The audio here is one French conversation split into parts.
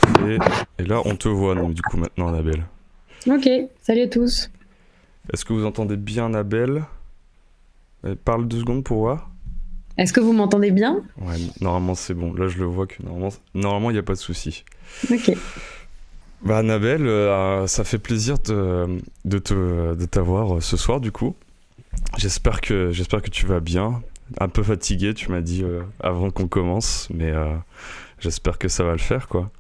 parfait. Et là, on te voit, donc, du coup, maintenant, Annabelle. Ok, salut à tous. Est-ce que vous entendez bien Annabelle? Parle 2 secondes pour voir. Est-ce que vous m'entendez bien? Ouais, normalement, c'est bon. Là, je le vois que normalement, il n'y a pas de souci. Ok. Bah, Annabelle, ça fait plaisir de t'avoir ce soir, du coup. J'espère que tu vas bien. Un peu fatigué, tu m'as dit avant qu'on commence, mais j'espère que ça va le faire, quoi.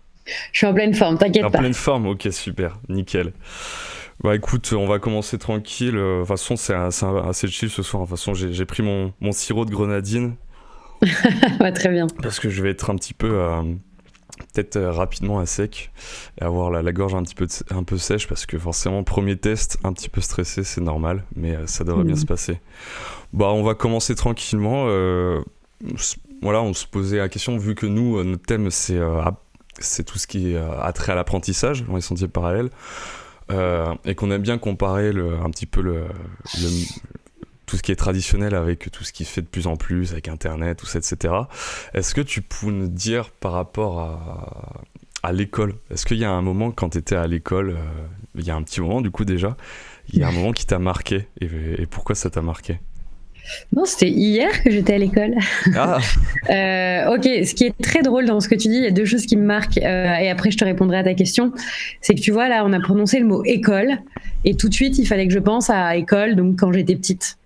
Je suis en pleine forme, En t'inquiète pas. pleine forme, ok, super, nickel. Bah écoute, on va commencer tranquille. De toute façon, assez chill ce soir. De toute façon, j'ai pris mon sirop de grenadine Ouais, très bien. parce que je vais être un petit peu, peut-être rapidement à sec et avoir la gorge un peu sèche parce que forcément, premier test, un petit peu stressé, c'est normal, mais ça devrait bien se passer. Bah, on va commencer tranquillement. Voilà, on se posait la question, vu que nous, notre thème, c'est tout ce qui est attrait à l'apprentissage dans les sentiers parallèles. Et qu'on aime bien comparer un petit peu tout ce qui est traditionnel avec tout ce qui se fait de plus en plus, avec Internet, tout ça, etc. Est-ce que tu peux nous dire par rapport à l'école, est-ce qu'il y a un moment quand tu étais à l'école, il y a un petit moment du coup déjà, il y a un moment qui t'a marqué et pourquoi ça t'a marqué? Non, c'était hier que j'étais à l'école. Ah, Ok, ce qui est très drôle dans ce que tu dis, il y a deux choses qui me marquent, et après je te répondrai à ta question. C'est que tu vois, là, on a prononcé le mot école, et tout de suite, il fallait que je pense à école, donc quand j'étais petite.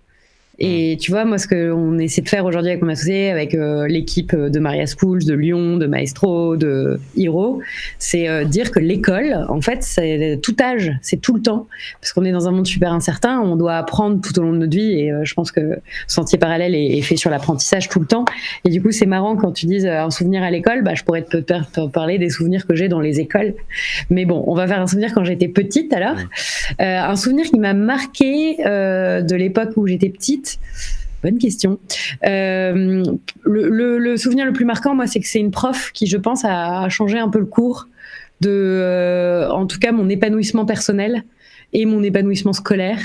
Et tu vois, moi, ce qu'on essaie de faire aujourd'hui avec mon associé, avec l'équipe de Maria Schools, de Lyon, de Maestro, de Hiro, c'est dire que l'école, en fait, c'est tout âge, c'est tout le temps. Parce qu'on est dans un monde super incertain, on doit apprendre tout au long de notre vie. Et je pense que Sentier Parallèle est fait sur l'apprentissage tout le temps. Et du coup, c'est marrant quand tu dises un souvenir à l'école, bah, je pourrais te parler des souvenirs que j'ai dans les écoles. Mais bon, on va faire un souvenir quand j'étais petite alors. Un souvenir qui m'a marqué de l'époque où j'étais petite. Bonne question. Le souvenir le plus marquant, moi, c'est que c'est une prof qui, je pense, a changé un peu le cours de, en tout cas, mon épanouissement personnel et mon épanouissement scolaire.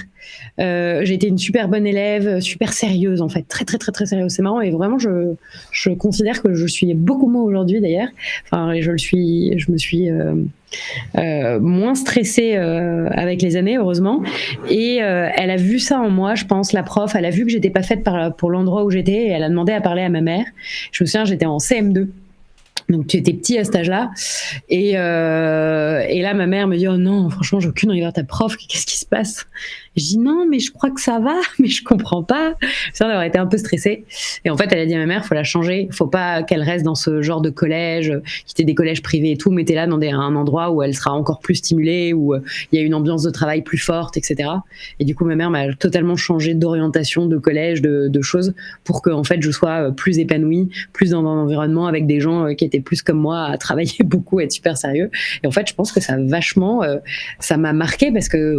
J'ai été une super bonne élève, super sérieuse en fait, très très très très sérieuse. C'est marrant et vraiment je considère que je suis beaucoup moins aujourd'hui d'ailleurs. Enfin, je me suis moins stressée avec les années, heureusement. Et elle a vu ça en moi, je pense, la prof. Elle a vu que j'étais pas faite pour l'endroit où j'étais et elle a demandé à parler à ma mère. Je me souviens, j'étais en CM2. Donc tu étais petit à cet âge-là. Et là, ma mère me dit, oh non, franchement, j'ai aucune envie de voir ta prof, qu'est-ce qui se passe? Je dis non, mais je crois que ça va, mais je comprends pas. Ça d'avoir été un peu stressée. Et en fait, elle a dit à ma mère, faut la changer, faut pas qu'elle reste dans ce genre de collège, qui était des collèges privés et tout, mettez-la dans un endroit où elle sera encore plus stimulée, où il y a une ambiance de travail plus forte, etc. Et du coup, ma mère m'a totalement changé d'orientation, de collège, de choses, pour que en fait, je sois plus épanouie, plus dans un environnement avec des gens qui étaient plus comme moi, à travailler beaucoup, à être super sérieux. Et en fait, je pense que ça vachement, ça m'a marqué parce que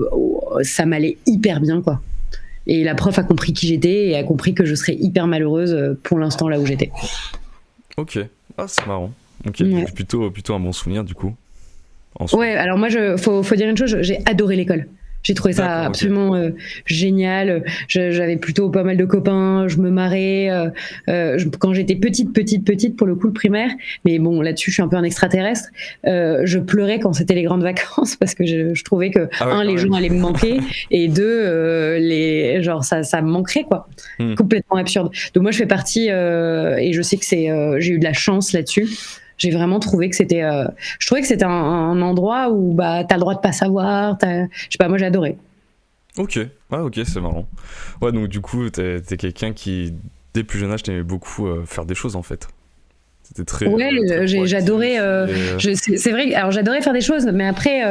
ça m'allait hyper bien, quoi. Et la prof a compris qui j'étais et a compris que je serais hyper malheureuse pour l'instant là où j'étais. ok. Ah, c'est marrant. Ok, Ouais. plutôt un bon souvenir du coup. En soi. Ouais, alors moi, faut dire une chose, j'ai adoré l'école. J'ai trouvé ça D'accord, ok. absolument génial. J'avais plutôt pas mal de copains, je me marrais. Quand j'étais petite, pour le coup, le primaire, mais bon, là-dessus, je suis un peu un extraterrestre, je pleurais quand c'était les grandes vacances parce que je trouvais que, Ah ouais, un, quand les même. gens allaient me manquer, et deux, genre, ça me manquerait, quoi. Hmm. Complètement absurde. Donc moi, je fais partie, et je sais que j'ai eu de la chance là-dessus. J'ai vraiment trouvé que je trouvais que c'était un endroit où bah t'as le droit de pas savoir, je sais pas, moi j'ai adoré. Ok, ah ok, c'est marrant. Ouais, donc du coup, t'es quelqu'un qui, dès plus jeune âge, t'aimais beaucoup faire des choses en fait. T'étais Ouais, très j'adorais. proactif. C'est vrai. Alors j'adorais faire des choses, mais après,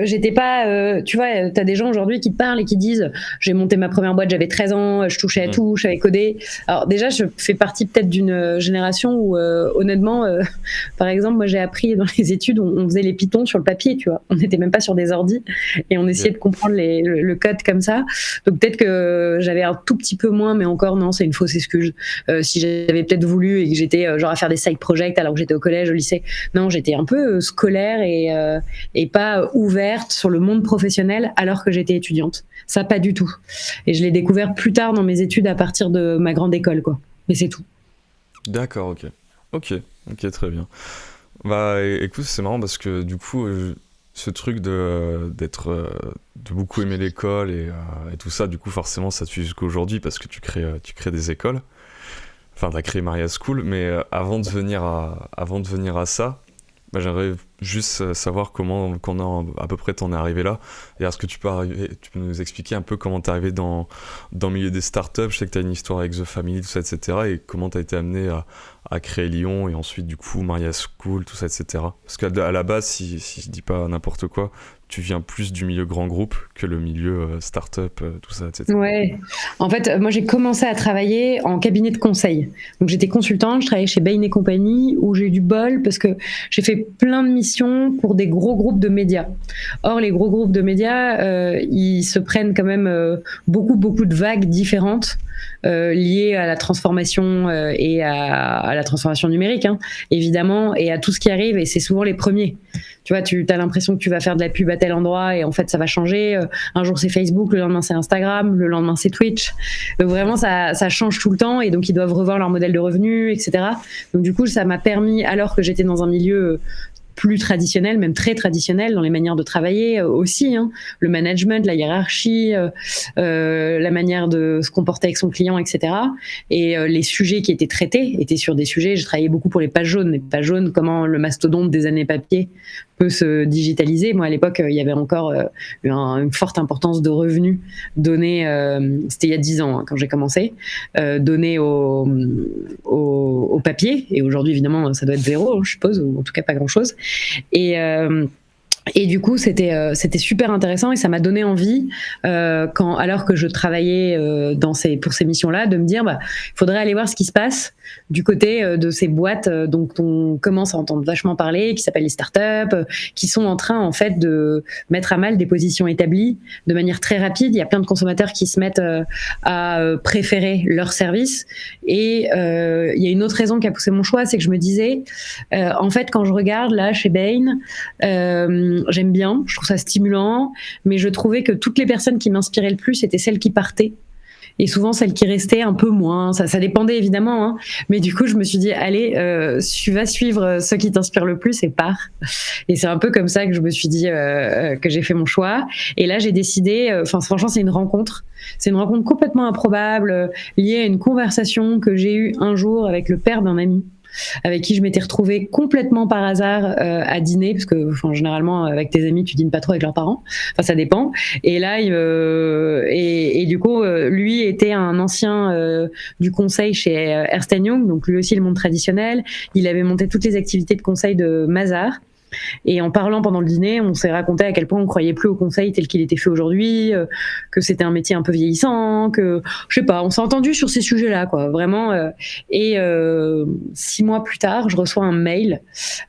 j'étais pas. Tu vois, t'as des gens aujourd'hui qui te parlent et qui disent, j'ai monté ma première boîte, j'avais 13 ans, je touchais à tout, je savais coder. Alors déjà, je fais partie peut-être d'une génération où, honnêtement, par exemple, moi j'ai appris dans les études, on faisait les Python sur le papier, tu vois. On n'était même pas sur des ordis et on essayait Yeah. de comprendre le code comme ça. Donc peut-être que j'avais un tout petit peu moins, mais encore non, c'est une fausse excuse. Si j'avais peut-être voulu et que j'étais genre à faire des side projects alors que j'étais au collège, au lycée, non, j'étais un peu scolaire et pas ouverte sur le monde professionnel alors que j'étais étudiante. Ça, pas du tout. Et je l'ai découvert plus tard dans mes études à partir de ma grande école, quoi. Mais c'est tout. D'accord, ok. Ok, ok, très bien. Bah écoute, c'est marrant parce que du coup, ce truc de beaucoup aimer l'école et tout ça, du coup, forcément, ça te suit jusqu'aujourd'hui parce que tu crées des écoles. Enfin, t'as créé Maria School, mais avant de venir à ça, bah, j'aimerais juste savoir à peu près t'en es arrivé là. Et est-ce que tu peux nous expliquer un peu comment t'es arrivé dans le milieu des startups? Je sais que t'as une histoire avec The Family, tout ça, etc. Et comment t'as été amené à créer Lyon et ensuite, du coup, Maria School, tout ça, etc. Parce qu'à la base, si je dis pas n'importe quoi, tu viens plus du milieu grand groupe que le milieu startup, tout ça, etc. Ouais. En fait, moi, j'ai commencé à travailler en cabinet de conseil. Donc, j'étais consultante, je travaillais chez Bain et compagnie, où j'ai eu du bol parce que j'ai fait plein de missions pour des gros groupes de médias. Or, les gros groupes de médias, ils se prennent quand même beaucoup de vagues différentes liées à la transformation et à la transformation numérique, hein, évidemment, et à tout ce qui arrive. Et c'est souvent les premiers. Tu vois, tu as l'impression que tu vas faire de la pub à tel endroit et en fait, ça va changer. Un jour, c'est Facebook, le lendemain, c'est Instagram, le lendemain, c'est Twitch. Donc vraiment, ça change tout le temps et donc ils doivent revoir leur modèle de revenus, etc. Donc du coup, ça m'a permis, alors que j'étais dans un milieu plus traditionnel, même très traditionnel dans les manières de travailler aussi, hein, le management, la hiérarchie, la manière de se comporter avec son client, etc. Et les sujets qui étaient traités étaient sur des sujets. Je travaillais beaucoup pour les pages jaunes. Les pages jaunes, comment le mastodonte des années papier peut se digitaliser. Moi, à l'époque, il y avait encore une forte importance de revenus donnés, c'était il y a 10 ans, hein, quand j'ai commencé, donnés au papier. Et aujourd'hui, évidemment, ça doit être zéro, je suppose, ou en tout cas pas grand-chose. Et du coup, c'était super intéressant et ça m'a donné envie, alors que je travaillais pour ces missions-là, de me dire, il faudrait aller voir ce qui se passe du côté de ces boîtes dont on commence à entendre vachement parler, qui s'appellent les startups, qui sont en train en fait de mettre à mal des positions établies de manière très rapide. Il y a plein de consommateurs qui se mettent à préférer leurs services. Et il y a une autre raison qui a poussé mon choix, c'est que je me disais, en fait, quand je regarde là chez Bain, j'aime bien, je trouve ça stimulant, mais je trouvais que toutes les personnes qui m'inspiraient le plus étaient celles qui partaient. Et souvent celles qui restaient un peu moins, ça dépendait évidemment, hein. Mais du coup je me suis dit allez, tu vas suivre ceux qui t'inspirent le plus et pars. Et c'est un peu comme ça que je me suis dit que j'ai fait mon choix. Et là j'ai décidé, franchement c'est une rencontre complètement improbable, liée à une conversation que j'ai eue un jour avec le père d'un ami, avec qui je m'étais retrouvée complètement par hasard à dîner, parce que généralement avec tes amis tu dînes pas trop avec leurs parents, ça dépend. Et là et du coup lui était un ancien du conseil chez Ernst & Young, donc lui aussi le monde traditionnel. Il avait monté toutes les activités de conseil de Mazars. Et en parlant pendant le dîner, on s'est raconté à quel point on croyait plus au conseil tel qu'il était fait aujourd'hui, que c'était un métier un peu vieillissant, que je sais pas, on s'est entendu sur ces sujets-là, quoi, vraiment. Et 6 mois plus tard, je reçois un mail,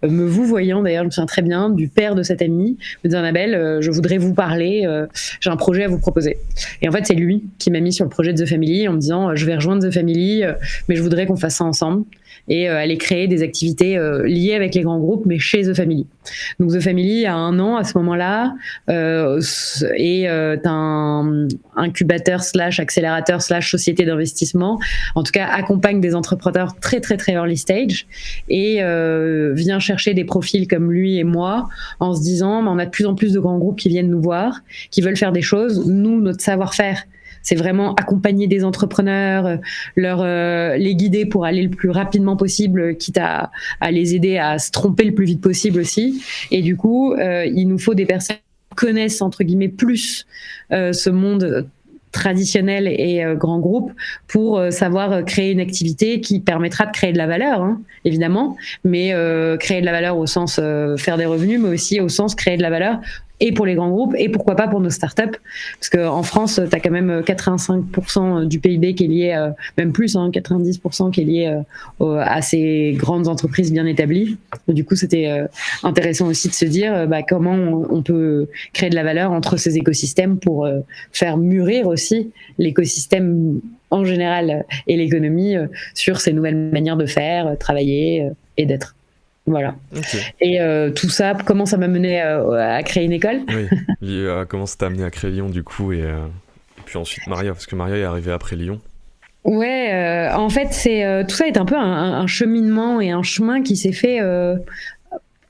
me vous voyant d'ailleurs, je me souviens très bien, du père de cette amie, me disant Annabelle, je voudrais vous parler, j'ai un projet à vous proposer. Et en fait, c'est lui qui m'a mis sur le projet de The Family en me disant je vais rejoindre The Family, mais je voudrais qu'on fasse ça ensemble. Et aller créer des activités liées avec les grands groupes, mais chez The Family. Donc The Family a 1 an à ce moment-là, et un incubateur / accélérateur / société d'investissement, en tout cas accompagne des entrepreneurs très très très early stage et vient chercher des profils comme lui et moi en se disant on a de plus en plus de grands groupes qui viennent nous voir, qui veulent faire des choses. Nous, notre savoir-faire, c'est vraiment accompagner des entrepreneurs, les guider pour aller le plus rapidement possible, quitte à les aider à se tromper le plus vite possible aussi. Et du coup, il nous faut des personnes qui connaissent, entre guillemets, plus ce monde traditionnel et grand groupe pour savoir créer une activité qui permettra de créer de la valeur, hein, évidemment, mais créer de la valeur au sens faire des revenus, mais aussi au sens créer de la valeur et pour les grands groupes, et pourquoi pas pour nos startups, parce qu'en France, tu as quand même 85% du PIB qui est lié, même plus, hein, 90% qui est lié à ces grandes entreprises bien établies. Et du coup, c'était intéressant aussi de se dire comment on peut créer de la valeur entre ces écosystèmes pour faire mûrir aussi l'écosystème en général et l'économie sur ces nouvelles manières de faire, travailler et d'être. Voilà. Okay. Et tout ça, comment ça m'a mené à créer une école? Oui. Comment ça t'a amené à créer Lyon du coup et puis ensuite Maria, parce que Maria est arrivée après Lyon. Ouais, en fait, tout ça est un peu un cheminement et un chemin qui s'est fait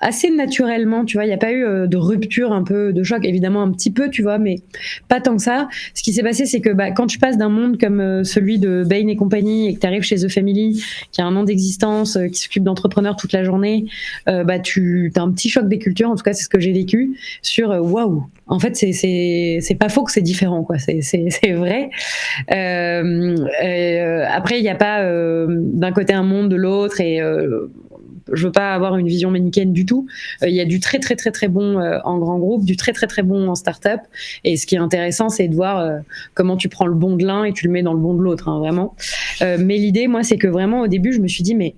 assez naturellement, tu vois, il n'y a pas eu de rupture, un peu de choc, évidemment un petit peu, tu vois, mais pas tant que ça. Ce qui s'est passé, c'est que quand tu passes d'un monde comme celui de Bain et compagnie et que tu arrives chez The Family, qui a un an d'existence, qui s'occupe d'entrepreneurs toute la journée, tu as un petit choc des cultures, en tout cas c'est ce que j'ai vécu, sur waouh, en fait c'est pas faux que c'est différent, quoi, c'est vrai. Après, il n'y a pas d'un côté un monde, de l'autre, et je veux pas avoir une vision manichéenne du tout. Il y a du très très très très bon en grand groupe, du très très très bon en start-up. Et ce qui est intéressant, c'est de voir comment tu prends le bon de l'un et tu le mets dans le bon de l'autre, hein, vraiment. Mais l'idée, moi, c'est que vraiment au début, je me suis dit, mais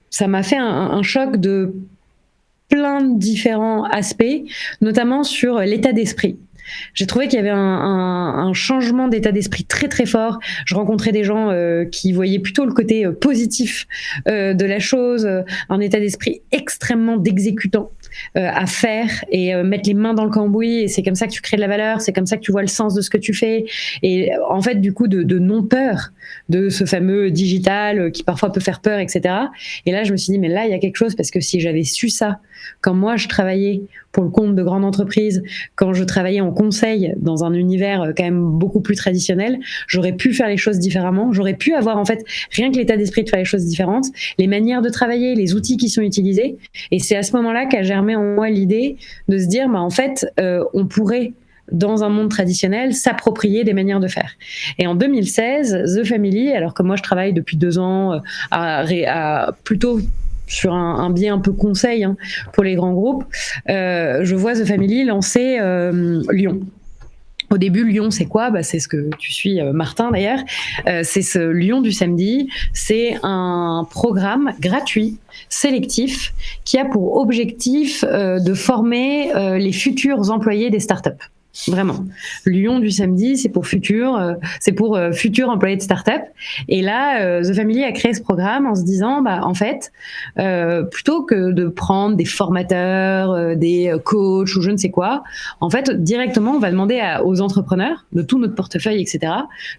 ça m'a fait un choc de plein de différents aspects, notamment sur l'état d'esprit. J'ai trouvé qu'il y avait un changement d'état d'esprit très très fort. Je rencontrais des gens qui voyaient plutôt le côté positif de la chose, un état d'esprit extrêmement d'exécutant à faire et mettre les mains dans le cambouis, et c'est comme ça que tu crées de la valeur, c'est comme ça que tu vois le sens de ce que tu fais, et en fait du coup de non-peur de ce fameux digital qui parfois peut faire peur, etc. Et là je me suis dit, mais là il y a quelque chose, parce que si j'avais su ça quand moi je travaillais pour le compte de grandes entreprises, quand je travaillais en conseil dans un univers quand même beaucoup plus traditionnel, j'aurais pu faire les choses différemment, j'aurais pu avoir en fait rien que l'état d'esprit de faire les choses différentes, les manières de travailler, les outils qui sont utilisés. Et c'est à ce moment-là qu'a germé en moi l'idée de se dire, en fait, on pourrait, dans un monde traditionnel, s'approprier des manières de faire. Et en 2016, The Family, alors que moi je travaille depuis 2 ans à plutôt sur un biais un peu conseil, hein, pour les grands groupes, je vois The Family lancer Lyon. Au début, Lyon, c'est quoi ? C'est ce que tu suis, Martin, d'ailleurs. C'est ce Lyon du samedi. C'est un programme gratuit, sélectif, qui a pour objectif de former les futurs employés des startups. Vraiment. Lyon du samedi, c'est pour futurs employés de start-up. Et là, The Family a créé ce programme en se disant, en fait, plutôt que de prendre des formateurs, des coachs ou je ne sais quoi, en fait, directement, on va demander aux entrepreneurs de tout notre portefeuille, etc.,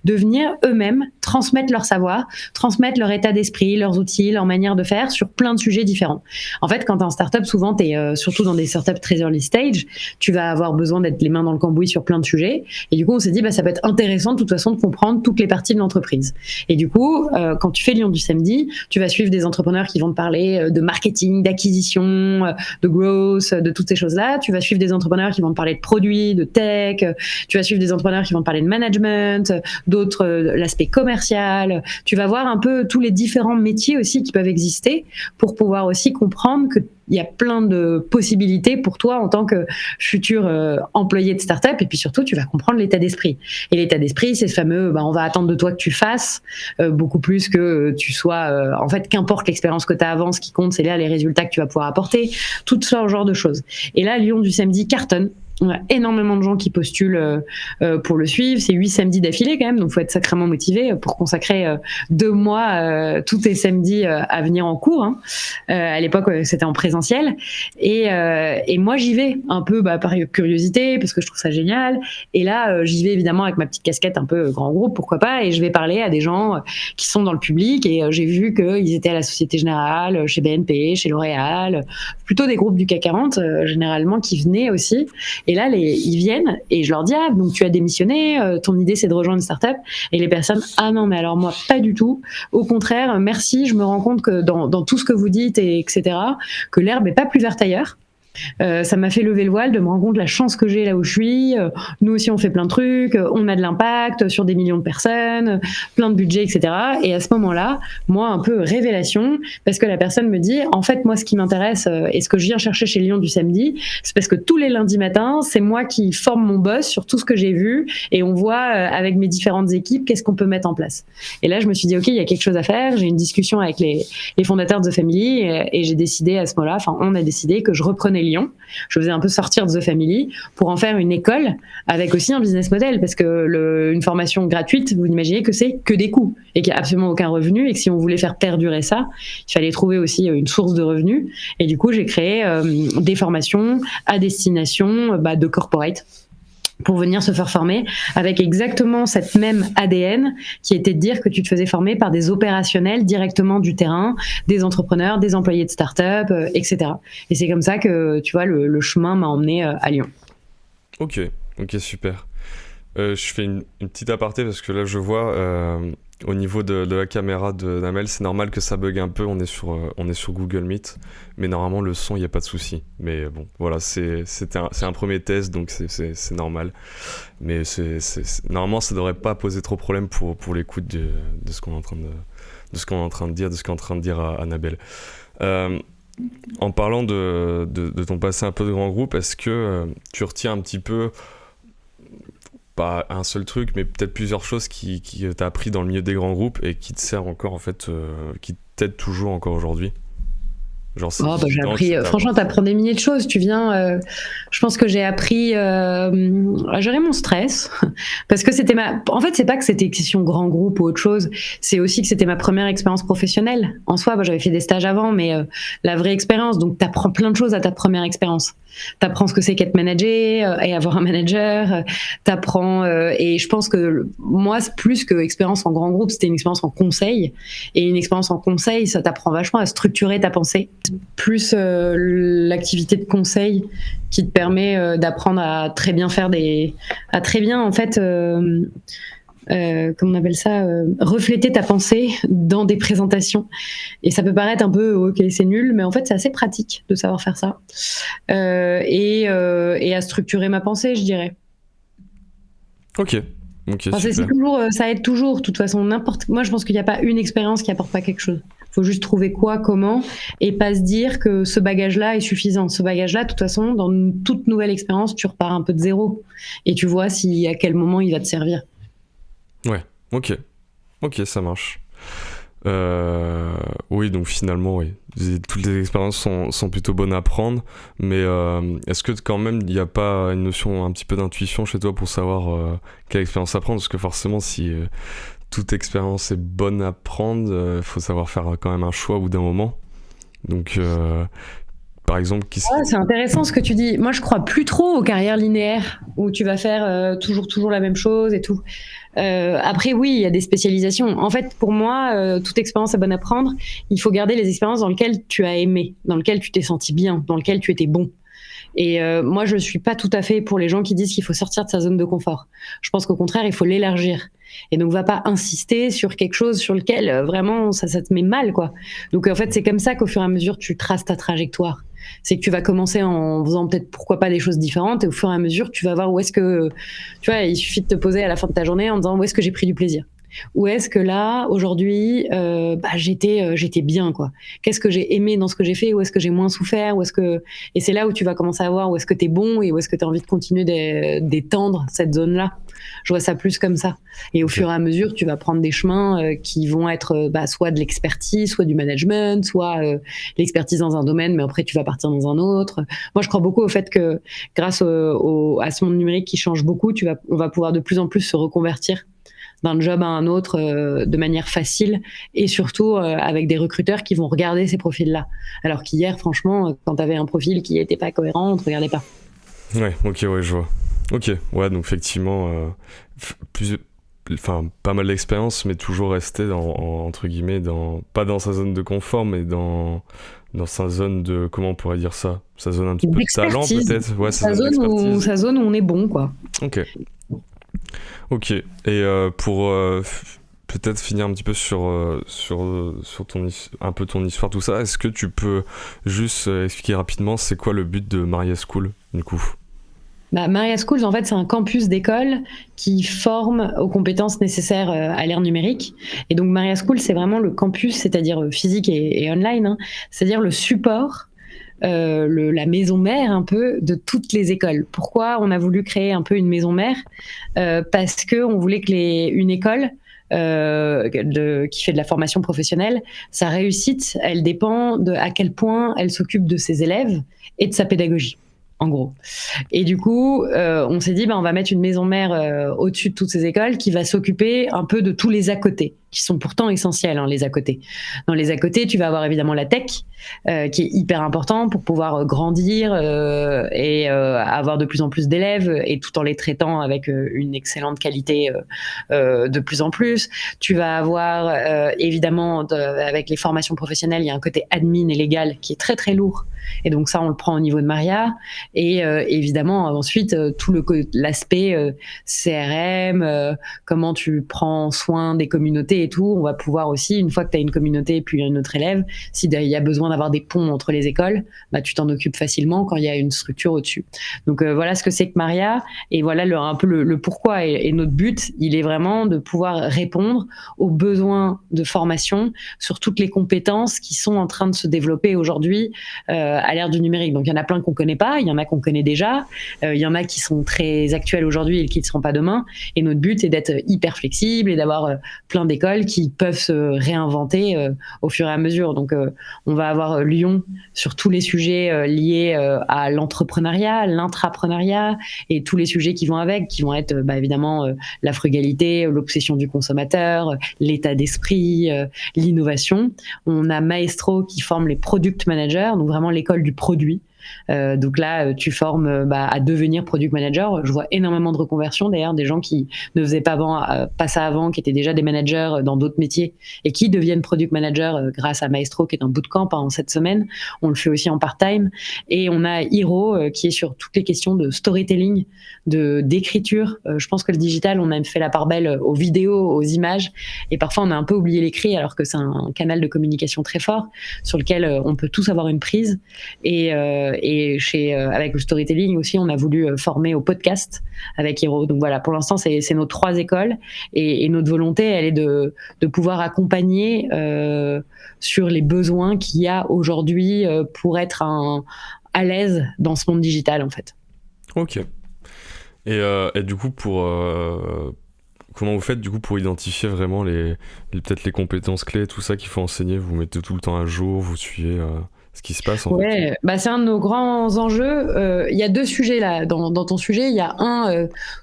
de venir eux-mêmes transmettre leur savoir, transmettre leur état d'esprit, leurs outils, leur manière de faire sur plein de sujets différents. En fait, quand t'es en start-up, souvent, t'es surtout dans des startups très early stage, tu vas avoir besoin d'être les mains dans le cambouis sur plein de sujets. Et du coup, on s'est dit, ça peut être intéressant de toute façon de comprendre toutes les parties de l'entreprise. Et du coup, quand tu fais Lyon du samedi, tu vas suivre des entrepreneurs qui vont te parler de marketing, d'acquisition, de growth, de toutes ces choses-là. Tu vas suivre des entrepreneurs qui vont te parler de produits, de tech. Tu vas suivre des entrepreneurs qui vont te parler de management, d'autres l'aspect commercial. Tu vas voir un peu tous les différents métiers aussi qui peuvent exister pour pouvoir aussi comprendre que il y a plein de possibilités pour toi en tant que futur employé de start-up. Et puis surtout, tu vas comprendre l'état d'esprit. Et l'état d'esprit, c'est ce fameux, on va attendre de toi que tu fasses, beaucoup plus que tu sois... en fait, qu'importe l'expérience que tu as avant, ce qui compte, c'est là les résultats que tu vas pouvoir apporter. Tout ce genre de choses. Et là, Lyon du samedi cartonne. On a énormément de gens qui postulent pour le suivre. C'est 8 samedis d'affilée quand même, donc faut être sacrément motivé pour consacrer 2 mois tous tes samedis à venir en cours. Hein. À l'époque, c'était en présentiel. Et moi, j'y vais un peu par curiosité, parce que je trouve ça génial. Et là, j'y vais évidemment avec ma petite casquette un peu grand groupe, pourquoi pas, et je vais parler à des gens qui sont dans le public. Et j'ai vu qu'ils étaient à la Société Générale, chez BNP, chez L'Oréal, plutôt des groupes du CAC 40 généralement qui venaient aussi. Et là, ils viennent et je leur dis, donc tu as démissionné, ton idée c'est de rejoindre une start-up. Et les personnes, non, mais alors moi, pas du tout. Au contraire, merci, je me rends compte que dans tout ce que vous dites, etc., que l'herbe est pas plus verte ailleurs. Ça m'a fait lever le voile de me rendre compte de la chance que j'ai là où je suis. Nous aussi, on fait plein de trucs, on a de l'impact sur des millions de personnes, plein de budgets, etc. Et à ce moment-là, moi, un peu révélation, parce que la personne me dit, en fait, moi, ce qui m'intéresse et ce que je viens chercher chez Lyon du samedi, c'est parce que tous les lundis matins, c'est moi qui forme mon boss sur tout ce que j'ai vu et on voit avec mes différentes équipes qu'est-ce qu'on peut mettre en place. Et là, je me suis dit, ok, il y a quelque chose à faire. J'ai une discussion avec les fondateurs de The Family et j'ai décidé à ce moment-là, on a décidé que je reprenais Lyon. Je faisais un peu sortir de The Family pour en faire une école avec aussi un business model, parce que une formation gratuite, vous imaginez que c'est que des coûts et qu'il n'y a absolument aucun revenu, et que si on voulait faire perdurer ça, il fallait trouver aussi une source de revenus. Et du coup, j'ai créé des formations à destination de corporate. pour venir se faire former avec exactement cette même ADN qui était de dire que tu te faisais former par des opérationnels directement du terrain, des entrepreneurs, des employés de start-up, etc. Et c'est comme ça que, tu vois, le chemin m'a emmené à Lyon. Ok, super. Je fais une petite aparté parce que là je vois au niveau de la caméra d'Amel, c'est normal que ça bug un peu, on est sur Google Meet, mais normalement le son, il n'y a pas de souci. Mais bon, voilà, c'est un premier test, donc c'est normal. Mais normalement ça devrait pas poser trop de problème pour l'écoute de ce qu'on est en train de dire, de ce qu'est en train de dire à Annabelle. En parlant de ton passé un peu de grand groupe, est-ce que tu retiens un petit peu, pas un seul truc, mais peut-être plusieurs choses qui t'as appris dans le milieu des grands groupes et qui te servent encore en fait, qui t'aident toujours encore aujourd'hui? Genre, j'ai appris, franchement, t'apprends des milliers de choses. Tu viens, je pense que j'ai appris à gérer mon stress parce que en fait, c'est pas que c'était une question grand groupe ou autre chose, c'est aussi que c'était ma première expérience professionnelle. En soi, j'avais fait des stages avant, mais la vraie expérience, donc t'apprends plein de choses à ta première expérience. T'apprends ce que c'est qu'être manager et avoir un manager. T'apprends et je pense que moi, plus que expérience en grand groupe, c'était une expérience en conseil. Et une expérience en conseil, ça t'apprend vachement à structurer ta pensée. Plus l'activité de conseil qui te permet d'apprendre à très bien à très bien en fait. Comment on appelle ça, refléter ta pensée dans des présentations. Et ça peut paraître un peu, ok, c'est nul, mais en fait, c'est assez pratique de savoir faire ça. Et à structurer ma pensée, je dirais. Ok, Enfin, super. Toujours, ça aide toujours, de toute façon. Moi, je pense qu'il n'y a pas une expérience qui apporte pas quelque chose. Il faut juste trouver quoi, comment, et pas se dire que ce bagage-là est suffisant. Ce bagage-là, de toute façon, dans toute nouvelle expérience, tu repars un peu de zéro. Et tu vois à quel moment il va te servir. Ouais, ok, ça marche. Oui, donc finalement, oui, toutes les expériences sont plutôt bonnes à prendre, mais est-ce que quand même il n'y a pas une notion un petit peu d'intuition chez toi pour savoir quelle expérience à prendre? Parce que forcément, si toute expérience est bonne à prendre, il faut savoir faire quand même un choix au bout d'un moment. Donc, par exemple, c'est intéressant ce que tu dis. Moi, je crois plus trop aux carrières linéaires où tu vas faire toujours la même chose et tout. Après, oui, il y a des spécialisations. En fait, pour moi, toute expérience est bonne à prendre. Il faut garder les expériences dans lesquelles tu as aimé, dans lesquelles tu t'es senti bien, dans lesquelles tu étais bon. Et moi, je suis pas tout à fait pour les gens qui disent qu'il faut sortir de sa zone de confort. Je pense qu'au contraire, il faut l'élargir. Et donc, va pas insister sur quelque chose sur lequel vraiment ça te met mal, quoi. Donc, en fait, c'est comme ça qu'au fur et à mesure, tu traces ta trajectoire. C'est que tu vas commencer en faisant peut-être pourquoi pas des choses différentes, et au fur et à mesure, tu vas voir où est-ce que, tu vois, il suffit de te poser à la fin de ta journée en disant où est-ce que j'ai pris du plaisir. Où est-ce que là, aujourd'hui, j'étais bien, quoi. Qu'est-ce que j'ai aimé dans ce que j'ai fait? Où est-ce que j'ai moins souffert? Et c'est là où tu vas commencer à voir où est-ce que t'es bon et où est-ce que t'as envie de continuer d'étendre cette zone-là. Je vois ça plus comme ça. Et au fur et à mesure, tu vas prendre des chemins qui vont être soit de l'expertise, soit du management, soit l'expertise dans un domaine, mais après tu vas partir dans un autre. Moi, je crois beaucoup au fait que grâce à ce monde numérique qui change beaucoup, on va pouvoir de plus en plus se reconvertir d'un job à un autre de manière facile et surtout avec des recruteurs qui vont regarder ces profils-là. Alors qu'hier, franchement, quand tu avais un profil qui n'était pas cohérent, on ne te regardait pas. Ouais, ok, ouais, je vois. Ok, ouais, donc effectivement, pas mal d'expérience, mais toujours rester entre guillemets, pas dans sa zone de confort, mais dans sa zone de, comment on pourrait dire ça? Sa zone un petit peu de talent peut-être? Ouais, sa zone où on est bon, quoi. Ok, et pour peut-être finir un petit peu sur un peu ton histoire, tout ça, est-ce que tu peux juste expliquer rapidement c'est quoi le but de Maria School, du coup? Maria Schools, en fait, c'est un campus d'école qui forme aux compétences nécessaires à l'ère numérique. Et donc, Maria Schools, c'est vraiment le campus, c'est-à-dire physique et online, hein, c'est-à-dire le support, la maison mère un peu de toutes les écoles. Pourquoi on a voulu créer un peu une maison mère? Parce qu'on voulait que une école qui fait de la formation professionnelle, sa réussite, elle dépend de à quel point elle s'occupe de ses élèves et de sa pédagogie. En gros. Et du coup, on s'est dit, on va mettre une maison mère au-dessus de toutes ces écoles qui va s'occuper un peu de tous les à côté. qui sont pourtant essentiels, les à côté. Dans les à côté, tu vas avoir évidemment la tech, qui est hyper important pour pouvoir grandir et avoir de plus en plus d'élèves, et tout en les traitant avec une excellente qualité de plus en plus. Tu vas avoir évidemment, avec les formations professionnelles, il y a un côté admin et légal qui est très très lourd. Et donc ça, on le prend au niveau de Maria. Et évidemment, ensuite, tout l'aspect CRM, comment tu prends soin des communautés et tout. On va pouvoir aussi, une fois que tu as une communauté puis un autre élève, s'il y a besoin d'avoir des ponts entre les écoles, bah, tu t'en occupes facilement quand il y a une structure au-dessus. Donc voilà ce que c'est que Maria. Et voilà un peu le pourquoi. Et notre but, il est vraiment de pouvoir répondre aux besoins de formation sur toutes les compétences qui sont en train de se développer aujourd'hui à l'ère du numérique. Donc il y en a plein qu'on connaît pas, il y en a qu'on connaît déjà, il y en a qui sont très actuels aujourd'hui et qui ne seront pas demain. Et notre but est d'être hyper flexible et d'avoir plein d'écoles qui peuvent se réinventer au fur et à mesure. Donc on va avoir Lyon sur tous les sujets liés à l'entrepreneuriat, l'intrapreneuriat et tous les sujets qui vont avec, qui vont être évidemment la frugalité, l'obsession du consommateur, l'état d'esprit, l'innovation. On a Maestro qui forme les product managers, donc vraiment l'école du produit. Donc là, tu formes à devenir product manager. Je vois énormément de reconversions d'ailleurs, des gens qui ne faisaient pas ça avant, qui étaient déjà des managers dans d'autres métiers et qui deviennent product manager grâce à Maestro, qui est un bootcamp en 7 semaines. On le fait aussi en part-time. Et on a Hiro qui est sur toutes les questions de storytelling, d'écriture. Je pense que le digital, on a fait la part belle aux vidéos, aux images, et parfois on a un peu oublié l'écrit, alors que c'est un canal de communication très fort sur lequel on peut tous avoir une prise. Et avec le storytelling aussi, on a voulu former au podcast avec Hiro. Donc voilà, pour l'instant, c'est nos 3 écoles, et notre volonté, elle est de pouvoir accompagner sur les besoins qu'il y a aujourd'hui pour être à l'aise dans ce monde digital, en fait. Ok. Et du coup, comment vous faites du coup pour identifier vraiment peut-être les compétences clés, tout ça qu'il faut enseigner? Vous mettez tout le temps à jour, vous suivez ce qui se passe en fait. C'est un de nos grands enjeux. Il y a 2 sujets là dans ton sujet. Il y a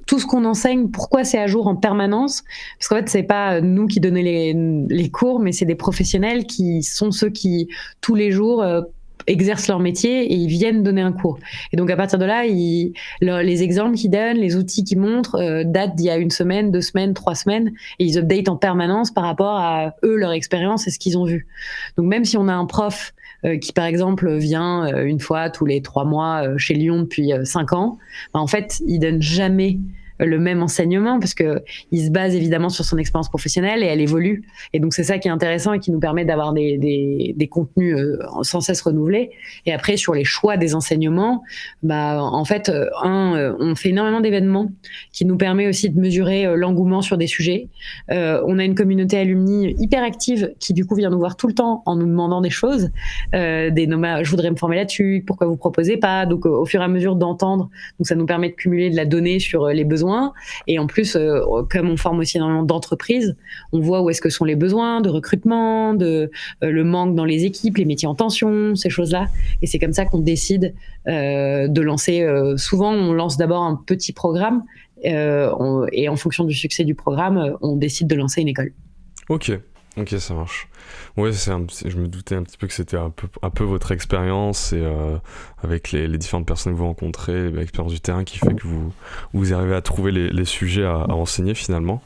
tout ce qu'on enseigne, pourquoi c'est à jour en permanence? Parce qu'en fait, c'est pas nous qui donnons les cours, mais c'est des professionnels qui sont ceux qui tous les jours exercent leur métier et ils viennent donner un cours. Et donc à partir de là, les exemples qu'ils donnent, les outils qu'ils montrent datent d'il y a 1 semaine, 2 semaines, 3 semaines, et ils updatent en permanence par rapport à eux, leur expérience et ce qu'ils ont vu. Donc même si on a un prof qui par exemple vient une fois tous les 3 mois chez Lyon depuis 5 ans, en fait il donne jamais le même enseignement, parce que il se base évidemment sur son expérience professionnelle et elle évolue. Et donc c'est ça qui est intéressant et qui nous permet d'avoir des contenus sans cesse renouvelés. Et après, sur les choix des enseignements, en fait, on fait énormément d'événements qui nous permet aussi de mesurer l'engouement sur des sujets. On a une communauté alumni hyper active qui du coup vient nous voir tout le temps en nous demandant des choses, je voudrais me former là-dessus, pourquoi vous proposez pas? Donc au fur et à mesure d'entendre, donc ça nous permet de cumuler de la donnée sur les besoins. Et en plus, comme on forme aussi énormément d'entreprises, on voit où est-ce que sont les besoins de recrutement, le manque dans les équipes, les métiers en tension, ces choses-là. Et c'est comme ça qu'on décide de lancer. Souvent, on lance d'abord un petit programme et en fonction du succès du programme, on décide de lancer une école. Ok, ça marche. Ouais, je me doutais un petit peu que c'était un peu votre expérience et avec les différentes personnes que vous rencontrez, l'expérience du terrain qui fait que vous arrivez à trouver les sujets à enseigner finalement.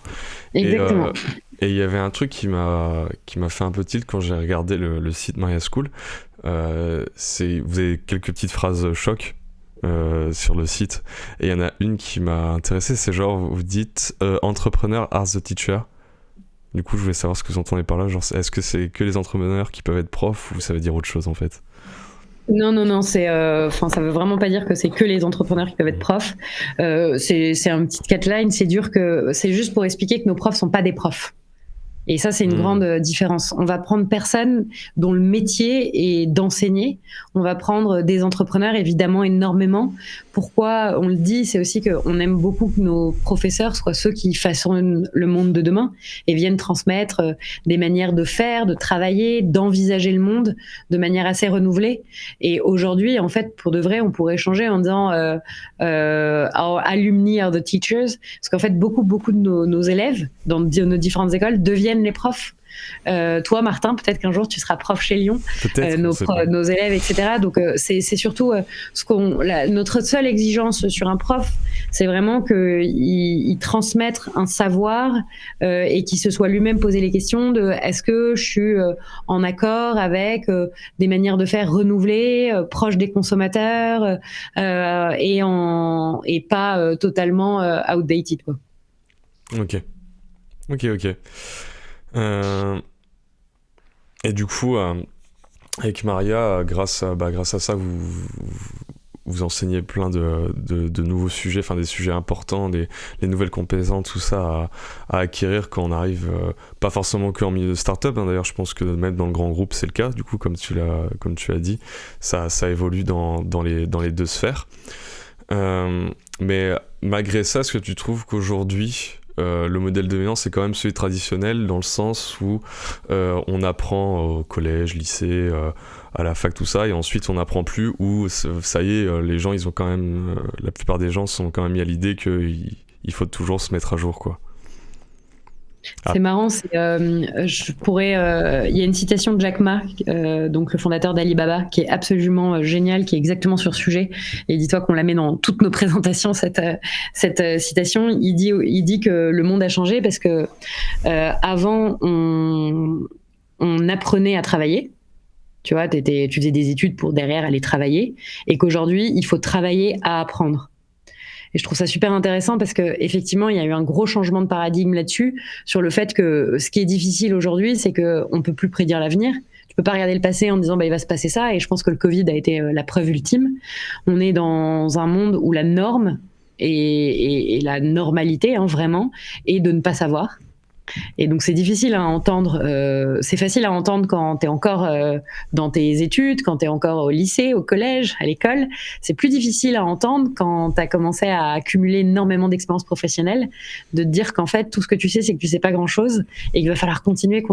Exactement. Et il y avait un truc qui m'a fait un peu tilt quand j'ai regardé le site Maria School. Vous avez quelques petites phrases choc sur le site, et il y en a une qui m'a intéressé, c'est genre vous dites entrepreneur as the teacher. Du coup, je voulais savoir ce que vous entendez par là. Genre, est-ce que c'est que les entrepreneurs qui peuvent être profs, ou ça veut dire autre chose en fait? Non, ça veut vraiment pas dire que c'est que les entrepreneurs qui peuvent être profs. C'est un petit catline, c'est juste pour expliquer que nos profs sont pas des profs. Et ça, c'est une grande différence. On va prendre personne dont le métier est d'enseigner. On va prendre des entrepreneurs, évidemment, énormément. Pourquoi on le dit, c'est aussi qu'on aime beaucoup que nos professeurs soient ceux qui façonnent le monde de demain et viennent transmettre des manières de faire, de travailler, d'envisager le monde de manière assez renouvelée. Et aujourd'hui, en fait, pour de vrai, on pourrait changer en disant our alumni are the teachers, parce qu'en fait, beaucoup de nos élèves dans nos différentes écoles deviennent deviennent les profs. Toi, Martin, peut-être qu'un jour tu seras prof chez Lyon, nos élèves, etc. Donc c'est surtout notre seule exigence sur un prof, c'est vraiment qu'il transmette un savoir et qu'il se soit lui-même posé les questions de est-ce que je suis en accord avec des manières de faire renouvelées, proches des consommateurs et pas totalement outdated, quoi. Ok. Et du coup, avec Maria, grâce à ça, vous enseignez plein de nouveaux sujets, enfin des sujets importants, les nouvelles compétences, tout ça à acquérir quand on arrive, pas forcément qu'en milieu de start-up, hein. D'ailleurs je pense que même dans le grand groupe c'est le cas, du coup comme tu l'as dit, ça évolue dans les deux sphères. Mais malgré ça, est-ce que tu trouves qu'aujourd'hui le modèle dominant c'est quand même celui traditionnel, dans le sens où on apprend au collège, lycée, à la fac, tout ça, et ensuite on n'apprend plus, où ça y est, les gens ils ont quand même, la plupart des gens sont quand même mis à l'idée qu'il faut toujours se mettre à jour, quoi. C'est marrant, il y a une citation de Jack Ma, donc le fondateur d'Alibaba, qui est absolument géniale, qui est exactement sur ce sujet. Et dis-toi qu'on la met dans toutes nos présentations, cette citation. Il dit que le monde a changé parce que avant on apprenait à travailler. Tu vois, tu faisais des études pour derrière aller travailler, et qu'aujourd'hui il faut travailler à apprendre. Et je trouve ça super intéressant parce que effectivement, il y a eu un gros changement de paradigme là-dessus, sur le fait que ce qui est difficile aujourd'hui, c'est que on peut plus prédire l'avenir. Tu peux pas regarder le passé en disant il va se passer ça. Et je pense que le Covid a été la preuve ultime. On est dans un monde où la norme et la normalité, hein, vraiment, est de ne pas savoir. Et donc c'est difficile à entendre, c'est facile à entendre quand tu es encore dans tes études, quand tu es encore au lycée, au collège, à l'école. C'est plus difficile à entendre quand tu as commencé à accumuler énormément d'expériences professionnelles, de te dire qu'en fait tout ce que tu sais c'est que tu sais pas grand-chose et qu'il va falloir continuer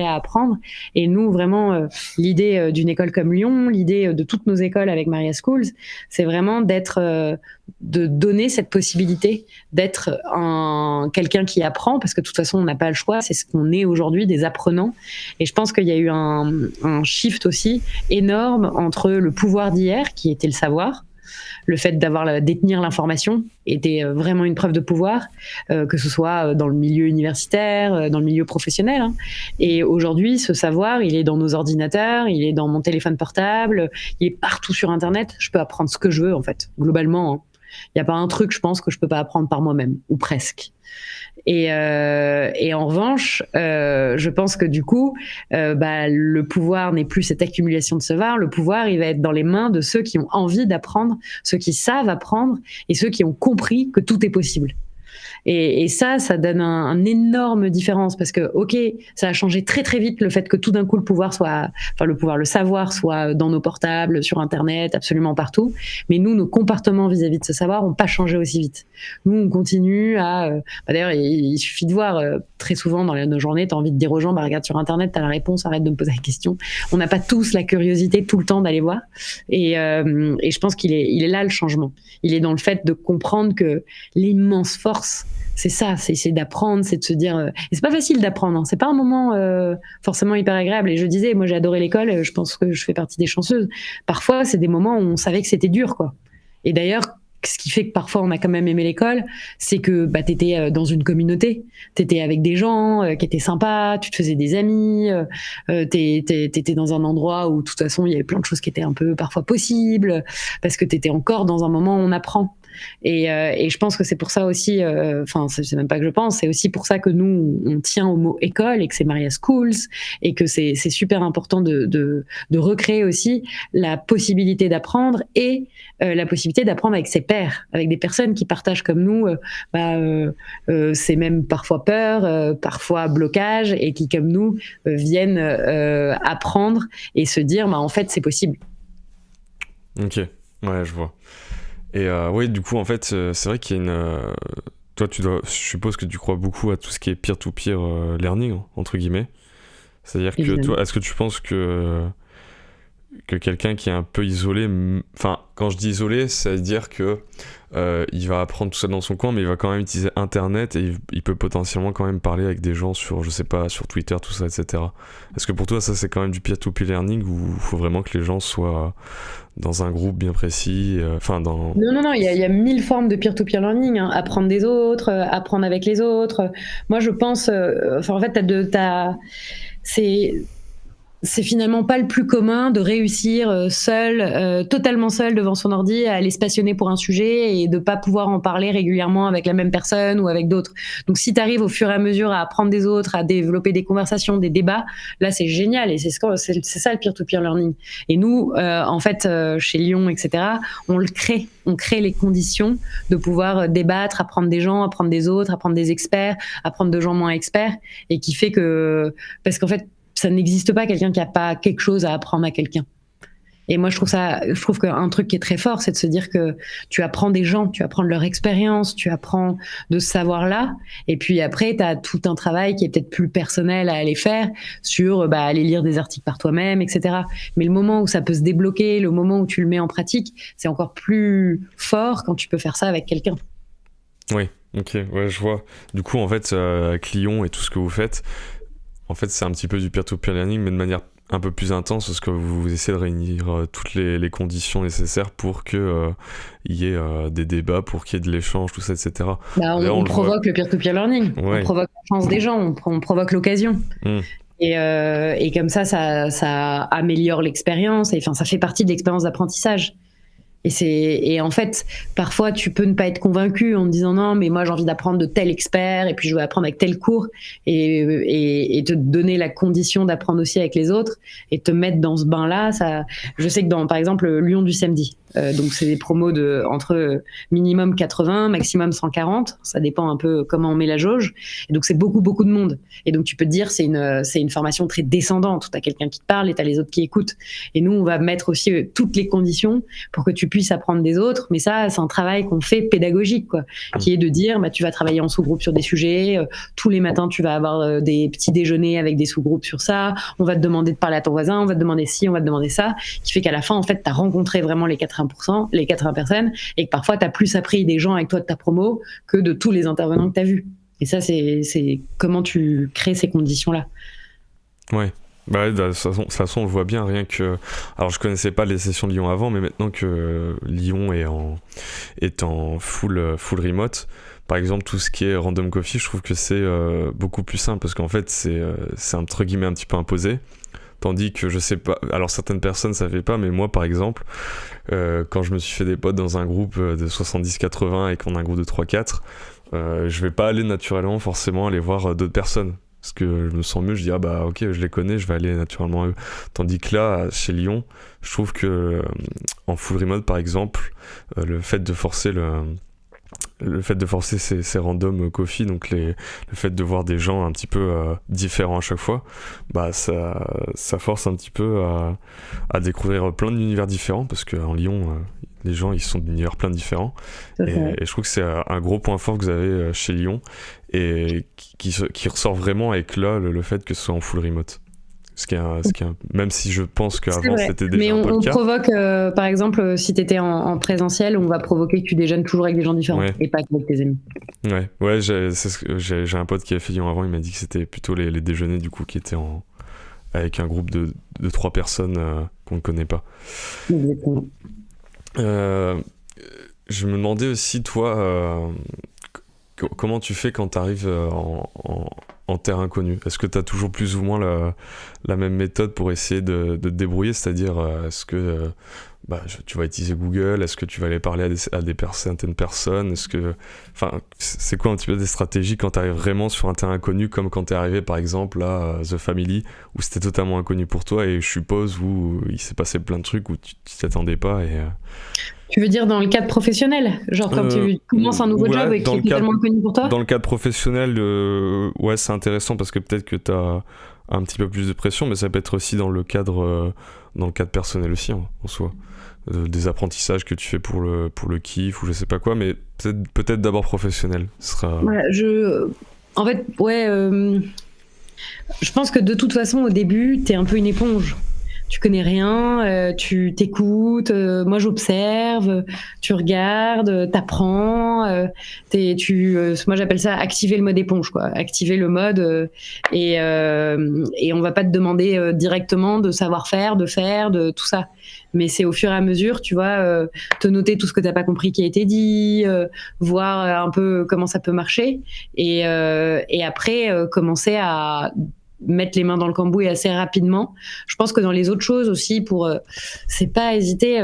à apprendre. Et nous vraiment l'idée d'une école comme Lyon, l'idée de toutes nos écoles avec Maria Schools, c'est vraiment de donner cette possibilité d'être quelqu'un qui apprend, parce que de toute façon on n'a pas le choix, c'est ce qu'on est aujourd'hui, des apprenants. Et je pense qu'il y a eu un shift aussi énorme entre le pouvoir d'hier, qui était le savoir, le fait détenir l'information était vraiment une preuve de pouvoir, que ce soit dans le milieu universitaire, dans le milieu professionnel, hein. Et aujourd'hui, ce savoir, il est dans nos ordinateurs, il est dans mon téléphone portable, il est partout sur Internet. Je peux apprendre ce que je veux, en fait, globalement, hein. Il n'y a pas un truc, je pense, que je peux pas apprendre par moi-même, ou presque. Et en revanche, je pense que du coup, le pouvoir n'est plus cette accumulation de savoir. Le pouvoir, il va être dans les mains de ceux qui ont envie d'apprendre, ceux qui savent apprendre, et ceux qui ont compris que tout est possible. Et ça donne un énorme différence, parce que ok, ça a changé très très vite, le fait que tout d'un coup le savoir soit dans nos portables, sur Internet, absolument partout. Mais nous, nos comportements vis-à-vis de ce savoir n'ont pas changé aussi vite. Nous, on continue d'ailleurs, il suffit de voir très souvent dans nos journées, t'as envie de dire aux gens, regarde sur Internet, t'as la réponse, arrête de me poser la question. On n'a pas tous la curiosité tout le temps d'aller voir. Et je pense qu'il est là le changement. Il est dans le fait de comprendre que l'immense force, c'est ça, c'est d'apprendre, c'est de se dire. Et c'est pas facile d'apprendre, hein. C'est pas un moment forcément hyper agréable. Et je disais, moi j'ai adoré l'école, je pense que je fais partie des chanceuses. Parfois, c'est des moments où on savait que c'était dur, quoi. Et d'ailleurs, ce qui fait que parfois on a quand même aimé l'école, c'est que t'étais dans une communauté, t'étais avec des gens qui étaient sympas, tu te faisais des amis, t'étais dans un endroit où de toute façon il y avait plein de choses qui étaient un peu parfois possibles, parce que t'étais encore dans un moment où on apprend. Et je pense que c'est pour ça aussi, c'est même pas que je pense, c'est aussi pour ça que nous on tient au mot école et que c'est Maria Schools, et que c'est super important de recréer aussi la possibilité d'apprendre, et la possibilité d'apprendre avec ses pairs, avec des personnes qui partagent comme nous c'est même parfois peur, parfois blocage, et qui comme nous viennent apprendre et se dire en fait c'est possible. Ok, ouais, je vois. Et oui, du coup, en fait, c'est vrai qu'il y a une. Toi, je suppose que tu crois beaucoup à tout ce qui est peer-to-peer learning, entre guillemets. C'est-à-dire que toi, est-ce que tu penses que que quelqu'un qui est un peu isolé, enfin, quand je dis isolé, c'est-à-dire que il va apprendre tout ça dans son coin, mais il va quand même utiliser Internet et il peut potentiellement quand même parler avec des gens sur, je sais pas, sur Twitter, tout ça, etc. Est-ce que pour toi, ça, c'est quand même du peer-to-peer learning ou il faut vraiment que les gens soient dans un groupe bien précis, dans... Non, il y a 1000 formes de peer-to-peer learning, hein. Apprendre des autres, apprendre avec les autres. Moi, je pense, en fait, c'est finalement pas le plus commun de réussir seul, totalement seul devant son ordi, à aller se passionner pour un sujet et de pas pouvoir en parler régulièrement avec la même personne ou avec d'autres. Donc si tu arrives au fur et à mesure à apprendre des autres, à développer des conversations, des débats, là c'est génial et c'est ça le peer-to-peer learning. Et nous, en fait, chez Lyon, etc., on crée les conditions de pouvoir débattre, apprendre des gens, apprendre des autres, apprendre des experts, apprendre de gens moins experts, et qui fait que, parce qu'en fait, ça n'existe pas quelqu'un qui n'a pas quelque chose à apprendre à quelqu'un. Et moi, je trouve qu'un truc qui est très fort, c'est de se dire que tu apprends des gens, tu apprends de leur expérience, tu apprends de ce savoir-là. Et puis après, tu as tout un travail qui est peut-être plus personnel à aller faire sur aller lire des articles par toi-même, etc. Mais le moment où ça peut se débloquer, le moment où tu le mets en pratique, c'est encore plus fort quand tu peux faire ça avec quelqu'un. Oui, ok, ouais, je vois. Du coup, en fait, avec Lyon et tout ce que vous faites, en fait, c'est un petit peu du peer-to-peer learning, mais de manière un peu plus intense, parce que vous essayez de réunir toutes les conditions nécessaires pour qu'il y ait des débats, pour qu'il y ait de l'échange, tout ça, etc. On provoque le peer-to-peer learning, ouais. On provoque la chance des gens, on provoque l'occasion. Et comme ça améliore l'expérience, et enfin, ça fait partie de l'expérience d'apprentissage. Et en fait, parfois, tu peux ne pas être convaincu en te disant non, mais moi j'ai envie d'apprendre de tel expert et puis je veux apprendre avec tel cours et te donner la condition d'apprendre aussi avec les autres et te mettre dans ce bain-là. Ça, je sais que par exemple, Lyon du samedi, donc c'est des promos entre minimum 80, maximum 140. Ça dépend un peu comment on met la jauge. Et donc c'est beaucoup de monde. Et donc tu peux te dire c'est une formation très descendante. T'as quelqu'un qui te parle et t'as les autres qui écoutent. Et nous on va mettre aussi toutes les conditions pour que tu puisses apprendre des autres. Mais ça c'est un travail qu'on fait pédagogique, quoi, qui est de dire tu vas travailler en sous-groupe sur des sujets. Tous les matins tu vas avoir des petits déjeuners avec des sous-groupes sur ça. On va te demander de parler à ton voisin. On va te demander ci, on va te demander ça. Qui fait qu'à la fin en fait t'as rencontré vraiment les 80%, les 80 personnes, et que parfois tu as plus appris des gens avec toi de ta promo que de tous les intervenants que tu as vus. Et ça, c'est comment tu crées ces conditions-là. Ouais. De toute façon, on le voit bien, rien que... Alors, je connaissais pas les sessions de Lyon avant, mais maintenant que Lyon est en full remote, par exemple, tout ce qui est Random Coffee, je trouve que c'est beaucoup plus simple, parce qu'en fait, c'est entre guillemets un petit peu imposé. Tandis que je sais pas, alors certaines personnes savaient pas, mais moi par exemple, quand je me suis fait des potes dans un groupe de 70-80 et qu'on a un groupe de 3-4, je vais pas aller naturellement forcément aller voir d'autres personnes. Parce que je me sens mieux, je dis ok, je les connais, je vais aller naturellement à eux. Tandis que là, chez Lyon, je trouve que en full remote par exemple, le fait de forcer ces random coffee, donc le fait de voir des gens un petit peu différents à chaque fois, ça force un petit peu à découvrir plein d'univers différents, parce qu'en Lyon, les gens ils sont d'univers plein différents. Et je trouve que c'est un gros point fort que vous avez chez Lyon, et qui ressort vraiment avec le fait que ce soit en full remote. Même si je pense qu'avant c'était déjà un peu le cas. Mais on provoque, par exemple, si t'étais en présentiel, on va provoquer que tu déjeunes toujours avec des gens différents, et pas avec tes amis. Ouais, j'ai un pote qui a fait Lyon avant, il m'a dit que c'était plutôt les déjeuners du coup qui étaient avec un groupe de 3 personnes qu'on ne connaît pas. Exactement. Je me demandais aussi, toi, comment tu fais quand tu arrives en terre inconnue? Est-ce que tu as toujours plus ou moins la même méthode pour essayer de te débrouiller? C'est-à-dire, est-ce que tu vas utiliser Google? Est-ce que tu vas aller parler à certaines personnes? C'est quoi un petit peu des stratégies quand tu arrives vraiment sur un terrain inconnu, comme quand tu es arrivé par exemple à The Family, où c'était totalement inconnu pour toi, et je suppose où il s'est passé plein de trucs où tu t'y attendais pas Tu veux dire dans le cadre professionnel? Genre quand tu commences un nouveau job et qui est totalement inconnu pour toi? Dans le cadre professionnel, c'est intéressant parce que peut-être que tu as un petit peu plus de pression, mais ça peut être aussi dans le cadre personnel aussi, en soi. Des apprentissages que tu fais pour le kiff ou je sais pas quoi, mais peut-être d'abord professionnel. Je pense que de toute façon, au début, t'es un peu une éponge. tu connais rien, tu t'écoutes, moi j'observe, tu regardes, t'apprends, moi j'appelle ça activer le mode éponge, quoi. Activer le mode et on va pas te demander directement de savoir faire, de faire, de tout ça. Mais c'est au fur et à mesure, tu vois, te noter tout ce que t'as pas compris qui a été dit, voir un peu comment ça peut marcher, et après commencer à mettre les mains dans le cambouis assez rapidement. Je pense que dans les autres choses aussi, c'est pas hésiter.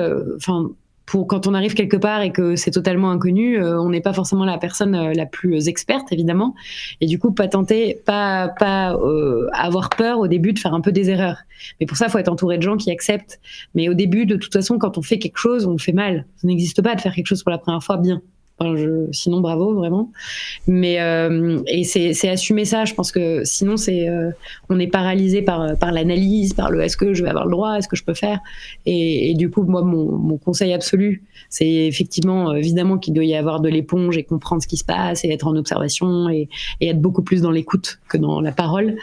Pour quand on arrive quelque part et que c'est totalement inconnu, on n'est pas forcément la personne la plus experte, évidemment, et du coup pas avoir peur au début de faire un peu des erreurs. Mais pour ça, il faut être entouré de gens qui acceptent. Mais au début, de toute façon, quand on fait quelque chose, on le fait mal. Ça n'existe pas de faire quelque chose pour la première fois bien. Sinon, bravo, vraiment. Mais et c'est assumer ça. Je pense que sinon, on est paralysé par l'analyse, par le est-ce que je vais avoir le droit, est-ce que je peux faire. Et du coup, moi, mon conseil absolu, c'est effectivement, évidemment, qu'il doit y avoir de l'éponge et comprendre ce qui se passe et être en observation et être beaucoup plus dans l'écoute que dans la parole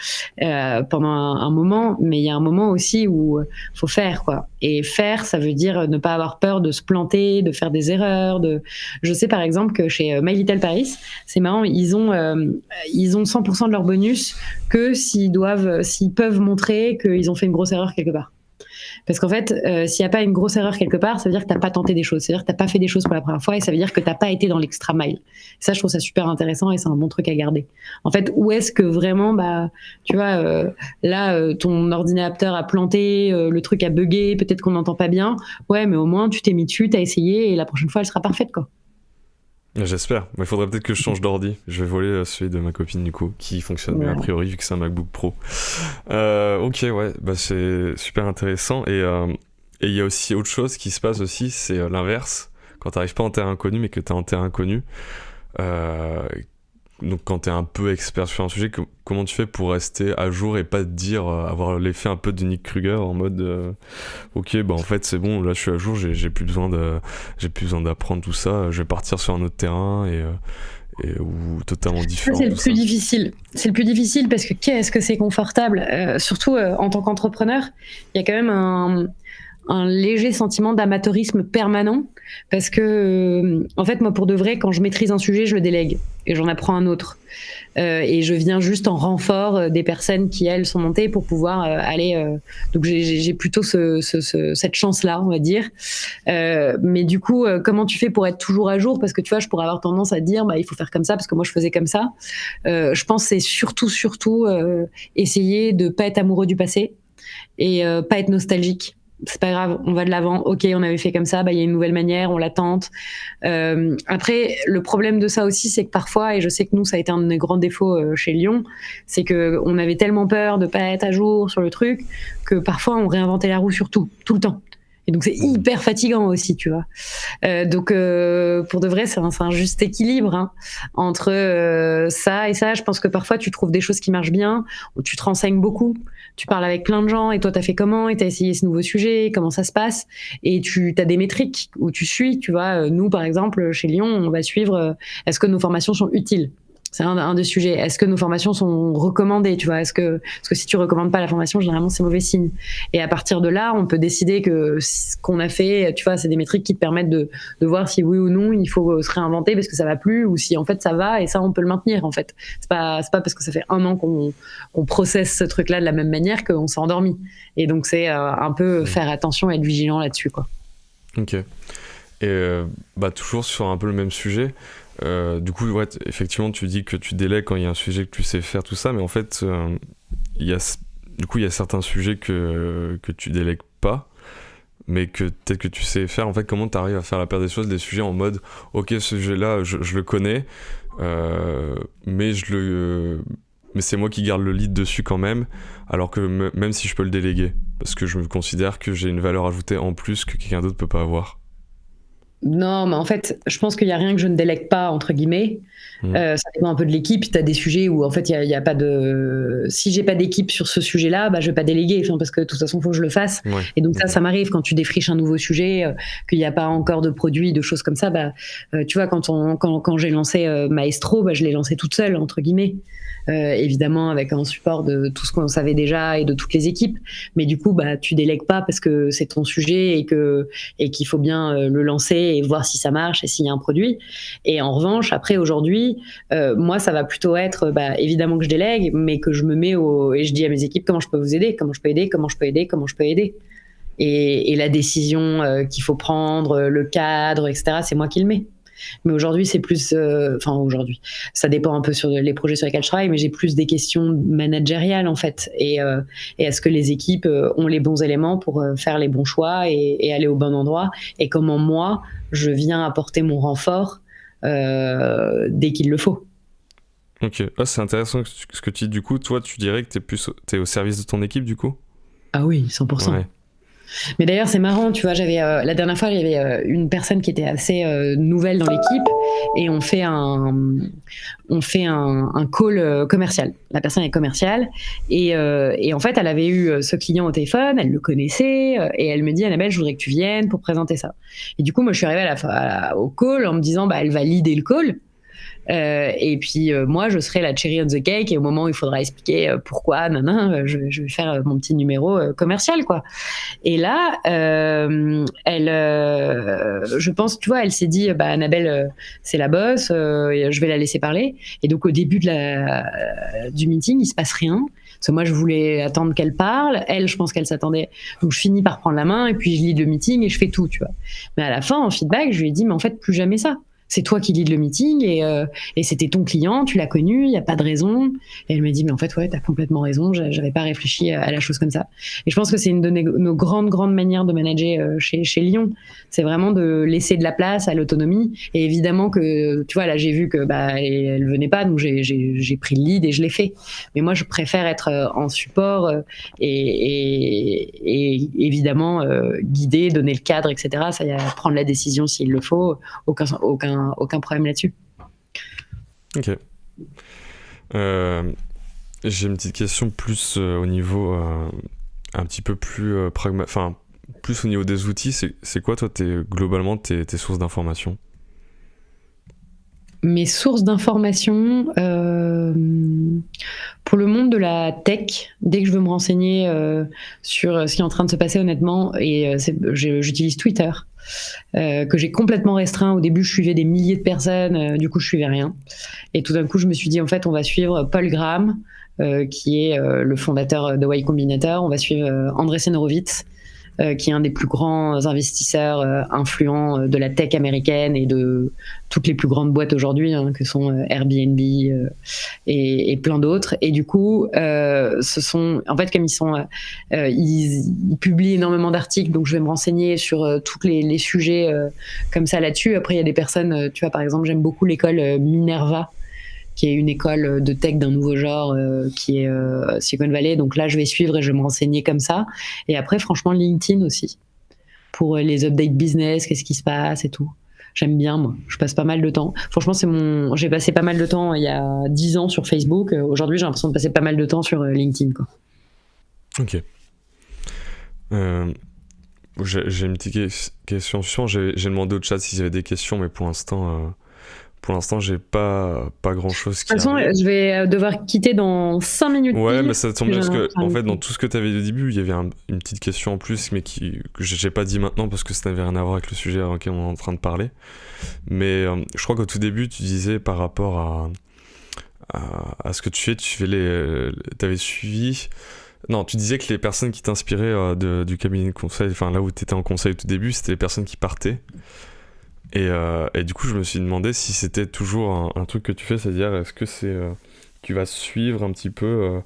pendant un moment. Mais il y a un moment aussi où faut faire, quoi. Et faire, ça veut dire ne pas avoir peur de se planter, de faire des erreurs. Je sais par exemple que chez My Little Paris, c'est marrant, ils ont 100% de leur bonus que s'ils peuvent montrer qu'ils ont fait une grosse erreur quelque part. Parce qu'en fait, s'il n'y a pas une grosse erreur quelque part, ça veut dire que tu n'as pas tenté des choses, c'est-à-dire que tu n'as pas fait des choses pour la première fois, et ça veut dire que tu n'as pas été dans l'extra mile. Ça, je trouve ça super intéressant et c'est un bon truc à garder. En fait, où est-ce que vraiment, tu vois, ton ordinateur a planté, le truc a bugué, peut-être qu'on n'entend pas bien, ouais, mais au moins tu t'es mis dessus, tu as essayé, et la prochaine fois, elle sera parfaite, quoi. J'espère, mais il faudrait peut-être que je change d'ordi. Je vais voler celui de ma copine du coup, qui fonctionne bien a priori vu que c'est un MacBook Pro. Ok, ouais, c'est super intéressant. Et il y a aussi autre chose qui se passe aussi, c'est l'inverse. Quand t'arrives pas en terrain inconnu, mais que t'es en terrain inconnu, donc quand t'es un peu expert sur un sujet, comment tu fais pour rester à jour et pas te dire, avoir l'effet un peu de Nick Kruger en mode ok, en fait c'est bon, là je suis à jour, j'ai plus besoin d'apprendre tout ça, je vais partir sur un autre terrain ou totalement différent. Ça, c'est le plus difficile. C'est le plus difficile parce que qu'est-ce que c'est confortable, surtout en tant qu'entrepreneur, il y a quand même un léger sentiment d'amateurisme permanent parce que en fait moi pour de vrai quand je maîtrise un sujet je le délègue et j'en apprends un autre et je viens juste en renfort des personnes qui elles sont montées pour pouvoir aller donc j'ai plutôt cette chance là on va dire mais du coup comment tu fais pour être toujours à jour, parce que tu vois je pourrais avoir tendance à dire il faut faire comme ça parce que moi je faisais comme ça. Je pense que c'est surtout essayer de pas être amoureux du passé et pas être nostalgique. C'est pas grave, on va de l'avant. Ok, on avait fait comme ça, il y a une nouvelle manière, on la tente. Après, le problème de ça aussi, c'est que parfois, et je sais que nous, ça a été un de nos grands défauts chez Lyon, c'est que on avait tellement peur de pas être à jour sur le truc que parfois on réinventait la roue sur tout le temps. Et donc c'est hyper fatigant aussi, tu vois. Donc pour de vrai, c'est un juste équilibre entre ça et ça. Je pense que parfois tu trouves des choses qui marchent bien, ou tu te renseignes beaucoup, tu parles avec plein de gens, et toi t'as fait comment, et t'as essayé ce nouveau sujet, comment ça se passe, et tu as des métriques où tu suis, tu vois. Nous par exemple chez Lyon, on va suivre est-ce que nos formations sont utiles. C'est un des sujets. Est-ce que nos formations sont recommandées, tu vois? Parce que si tu recommandes pas la formation, généralement, c'est mauvais signe. Et à partir de là, on peut décider que ce qu'on a fait, tu vois, c'est des métriques qui te permettent de voir si oui ou non il faut se réinventer parce que ça va plus, ou si en fait ça va, et ça, on peut le maintenir, en fait. C'est pas parce que ça fait 1 an qu'on processe ce truc-là de la même manière qu'on s'est endormi. Et donc, c'est un peu faire attention et être vigilant là-dessus, quoi. Ok. Et toujours sur un peu le même sujet, du coup, ouais, effectivement, tu dis que tu délègues quand il y a un sujet que tu sais faire, tout ça, mais en fait, il y a certains sujets que tu délègues pas, mais que peut-être que tu sais faire. En fait, comment tu arrives à faire la paire des choses, des sujets en mode, ok, ce sujet-là, je le connais, mais c'est moi qui garde le lead dessus quand même, alors que même si je peux le déléguer, parce que je me considère que j'ai une valeur ajoutée en plus que quelqu'un d'autre peut pas avoir. Non, mais en fait, je pense qu'il y a rien que je ne délègue pas, entre guillemets. Ça dépend un peu de l'équipe. Tu as des sujets où, en fait, il y a pas de. Si j'ai pas d'équipe sur ce sujet-là, bah, je vais pas déléguer, enfin, parce que de toute façon, il faut que je le fasse. Ouais. Et donc, ça m'arrive quand tu défriches un nouveau sujet, qu'il n'y a pas encore de produits, de choses comme ça. Bah, tu vois, quand j'ai lancé Maestro, bah, je l'ai lancé toute seule, entre guillemets. Évidemment avec un support de tout ce qu'on savait déjà et de toutes les équipes, mais du coup bah tu délègues pas parce que c'est ton sujet et qu'il faut bien le lancer et voir si ça marche et s'il y a un produit. Et en revanche après aujourd'hui moi ça va plutôt être bah, évidemment que je délègue, mais que je me mets et je dis à mes équipes comment je peux vous aider, comment je peux aider, comment je peux aider, comment je peux aider. Et la décision qu'il faut prendre, le cadre, etc., c'est moi qui le mets. Mais aujourd'hui, c'est plus. Enfin, aujourd'hui, ça dépend un peu sur les projets sur lesquels je travaille, mais j'ai plus des questions managériales, en fait. Et est-ce que les équipes ont les bons éléments pour faire les bons choix et aller au bon endroit? Et comment moi, je viens apporter mon renfort dès qu'il le faut. Ok, c'est intéressant ce que tu dis. Du coup, toi, tu dirais que t'es au service de ton équipe, du coup? Ah oui, 100%. Ouais. Mais d'ailleurs, c'est marrant, tu vois, la dernière fois, il y avait une personne qui était assez nouvelle dans l'équipe et on fait un call commercial. La personne est commerciale et en fait, elle avait eu ce client au téléphone, elle le connaissait et elle me dit, Annabelle, je voudrais que tu viennes pour présenter ça. Et du coup, moi, je suis arrivée au call en me disant, bah, elle va leader le call. Et puis moi je serai la cherry on the cake et au moment où il faudra expliquer pourquoi je vais faire mon petit numéro commercial quoi. Et là je pense tu vois elle s'est dit bah Annabelle c'est la boss, je vais la laisser parler. Et donc au début du meeting il se passe rien parce que moi je voulais attendre qu'elle parle, elle je pense qu'elle s'attendait, donc je finis par prendre la main et puis je lead le meeting et je fais tout tu vois. Mais à la fin en feedback je lui ai dit mais en fait plus jamais ça. C'est toi qui lead le meeting et c'était ton client, tu l'as connu, il n'y a pas de raison. Et elle m'a dit, mais en fait, ouais, t'as complètement raison, j'avais pas réfléchi à la chose comme ça. Et je pense que c'est une de nos grandes manières de manager chez Lyon. C'est vraiment de laisser de la place à l'autonomie. Et évidemment que, tu vois, là, j'ai vu que bah, elle venait pas, donc j'ai pris le lead et je l'ai fait. Mais moi, je préfère être en support et évidemment guider, donner le cadre, etc. Ça y a prendre la décision s'il le faut. Aucun problème là-dessus. Ok. J'ai une petite question plus au niveau un petit peu plus enfin plus au niveau des outils. C'est quoi toi globalement tes sources d'informations? Mes sources d'informations pour le monde de la tech, dès que je veux me renseigner sur ce qui est en train de se passer honnêtement, et j'utilise Twitter, que j'ai complètement restreint. Au début, je suivais des milliers de personnes, du coup, je suivais rien. Et tout d'un coup, je me suis dit, en fait, on va suivre Paul Graham, qui est le fondateur de Y Combinator. On va suivre Andreessen Horowitz, qui est un des plus grands investisseurs influents de la tech américaine et de toutes les plus grandes boîtes aujourd'hui, hein, que sont Airbnb et plein d'autres. Et du coup, en fait, comme ils publient énormément d'articles, donc je vais me renseigner sur tous les sujets comme ça là-dessus. Après, il y a des personnes, tu vois, par exemple, j'aime beaucoup l'école Minerva, qui est une école de tech d'un nouveau genre qui est Silicon Valley. Donc là, je vais suivre et je vais me renseigner comme ça. Et après, franchement, LinkedIn aussi, pour les updates business, qu'est-ce qui se passe et tout. J'aime bien, moi. Je passe pas mal de temps. Franchement, j'ai passé pas mal de temps il y a 10 ans sur Facebook. Aujourd'hui, j'ai l'impression de passer pas mal de temps sur LinkedIn, quoi. Ok. J'ai une petite question. J'ai demandé au chat s'il y avait des questions, mais pour l'instant, j'ai pas grand-chose qui De toute façon, je vais devoir quitter dans 5 minutes. Ouais, mais ça tombe bien parce que, en fait, dans tout ce que tu avais dit au début, il y avait une petite question en plus, mais que j'ai pas dit maintenant parce que ça n'avait rien à voir avec le sujet auquel on est en train de parler. Mais je crois qu'au tout début, tu disais par rapport à ce que tu t'avais suivi. Non, tu disais que les personnes qui t'inspiraient du cabinet de conseil, enfin là où tu étais en conseil au tout début, c'était les personnes qui partaient. Et du coup, je me suis demandé si c'était toujours un truc que tu fais, c'est-à-dire est-ce que tu vas suivre un petit peu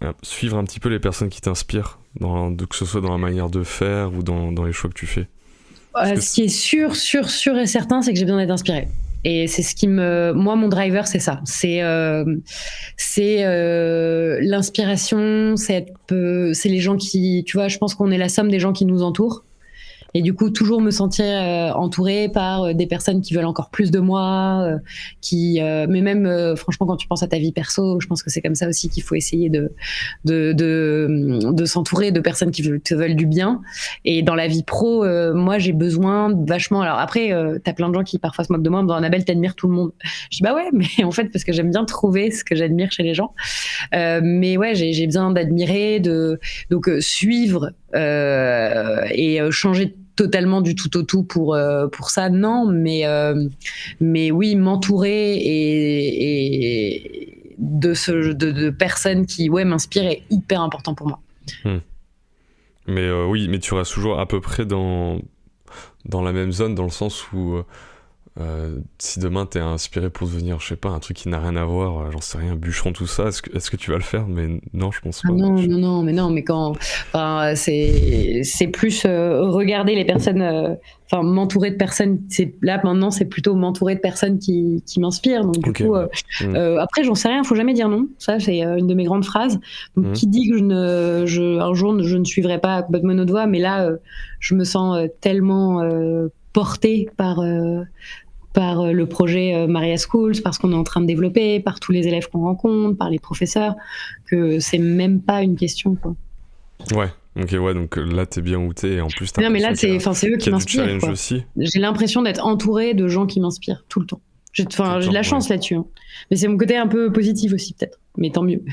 les personnes qui t'inspirent, que ce soit dans la manière de faire ou dans les choix que tu fais. Ce qui est sûr et certain, c'est que j'ai besoin d'être inspirée. Et c'est ce qui moi, mon driver, c'est ça. C'est l'inspiration, c'est les gens qui, tu vois, je pense qu'on est la somme des gens qui nous entourent. Et du coup, toujours me sentir entourée par des personnes qui veulent encore plus de moi, mais même franchement, quand tu penses à ta vie perso, je pense que c'est comme ça aussi qu'il faut essayer de s'entourer de personnes qui te veulent du bien. Et dans la vie pro, moi, j'ai besoin vachement. Alors après, t'as plein de gens qui parfois se moquent de moi en me disant Annabelle, t'admires tout le monde. Je dis bah ouais, mais en fait, parce que j'aime bien trouver ce que j'admire chez les gens. Mais ouais, j'ai besoin d'admirer, donc suivre et changer totalement du tout au tout pour ça, non, mais oui, m'entourer et de personnes qui m'inspirent est hyper important pour moi. Mais oui, mais tu restes toujours à peu près dans la même zone, dans le sens où si demain t'es inspiré pour devenir, je sais pas, un truc qui n'a rien à voir, j'en sais rien, bûcheron, tout ça, est-ce que tu vas le faire? Mais non, je pense pas. Non, mais quand, enfin, c'est plus regarder les personnes, enfin m'entourer de personnes. Là maintenant, c'est plutôt m'entourer de personnes qui m'inspirent. Donc du coup, après, j'en sais rien, faut jamais dire non. Ça, c'est une de mes grandes phrases. Donc qui dit que un jour je ne suivrai pas complètement notre voie, mais là, je me sens tellement portée par le projet Maria Schools, par ce qu'on est en train de développer, par tous les élèves qu'on rencontre, par les professeurs, que c'est même pas une question, quoi. Ouais, ok, ouais, donc là t'es bien où t'es, et en plus t'as non, mais là c'est eux qui m'inspirent, quoi. Aussi. J'ai l'impression d'être entourée de gens qui m'inspirent tout le temps. J'ai de la chance là-dessus, hein. Mais c'est mon côté un peu positif aussi, peut-être, mais tant mieux.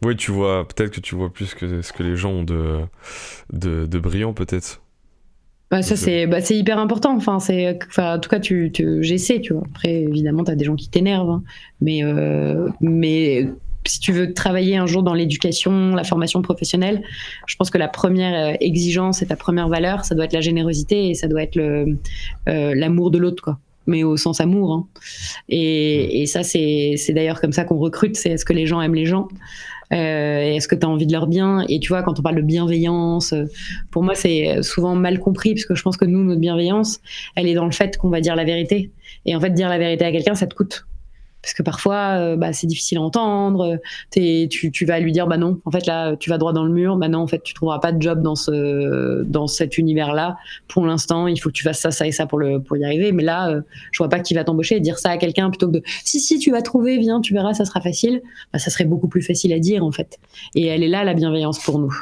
Oui, peut-être que tu vois plus que ce que les gens ont de brillant, peut-être. Bah, ça c'est hyper important. Enfin, en tout cas, j'essaie, tu vois. Après, évidemment, t'as des gens qui t'énervent, hein. Mais si tu veux travailler un jour dans l'éducation, la formation professionnelle, je pense que la première exigence et ta première valeur, ça doit être la générosité et ça doit être l'amour de l'autre, quoi. Mais au sens amour, hein. Et ça, c'est d'ailleurs comme ça qu'on recrute. C'est est-ce que les gens aiment les gens? Est-ce que tu as envie de leur bien? Et tu vois, quand on parle de bienveillance, pour moi, c'est souvent mal compris, parce que je pense que nous, notre bienveillance, elle est dans le fait qu'on va dire la vérité. Et en fait, dire la vérité à quelqu'un, ça te coûte. Parce que parfois, c'est difficile à entendre. Tu vas lui dire, bah non, en fait là, tu vas droit dans le mur. Bah non, en fait, tu trouveras pas de job dans cet univers-là. Pour l'instant, il faut que tu fasses ça, ça et ça pour y arriver. Mais là, je vois pas qui va t'embaucher. Et dire ça à quelqu'un plutôt que de, si, tu vas trouver, viens, tu verras, ça sera facile. Bah, ça serait beaucoup plus facile à dire, en fait. Et elle est là, la bienveillance pour nous.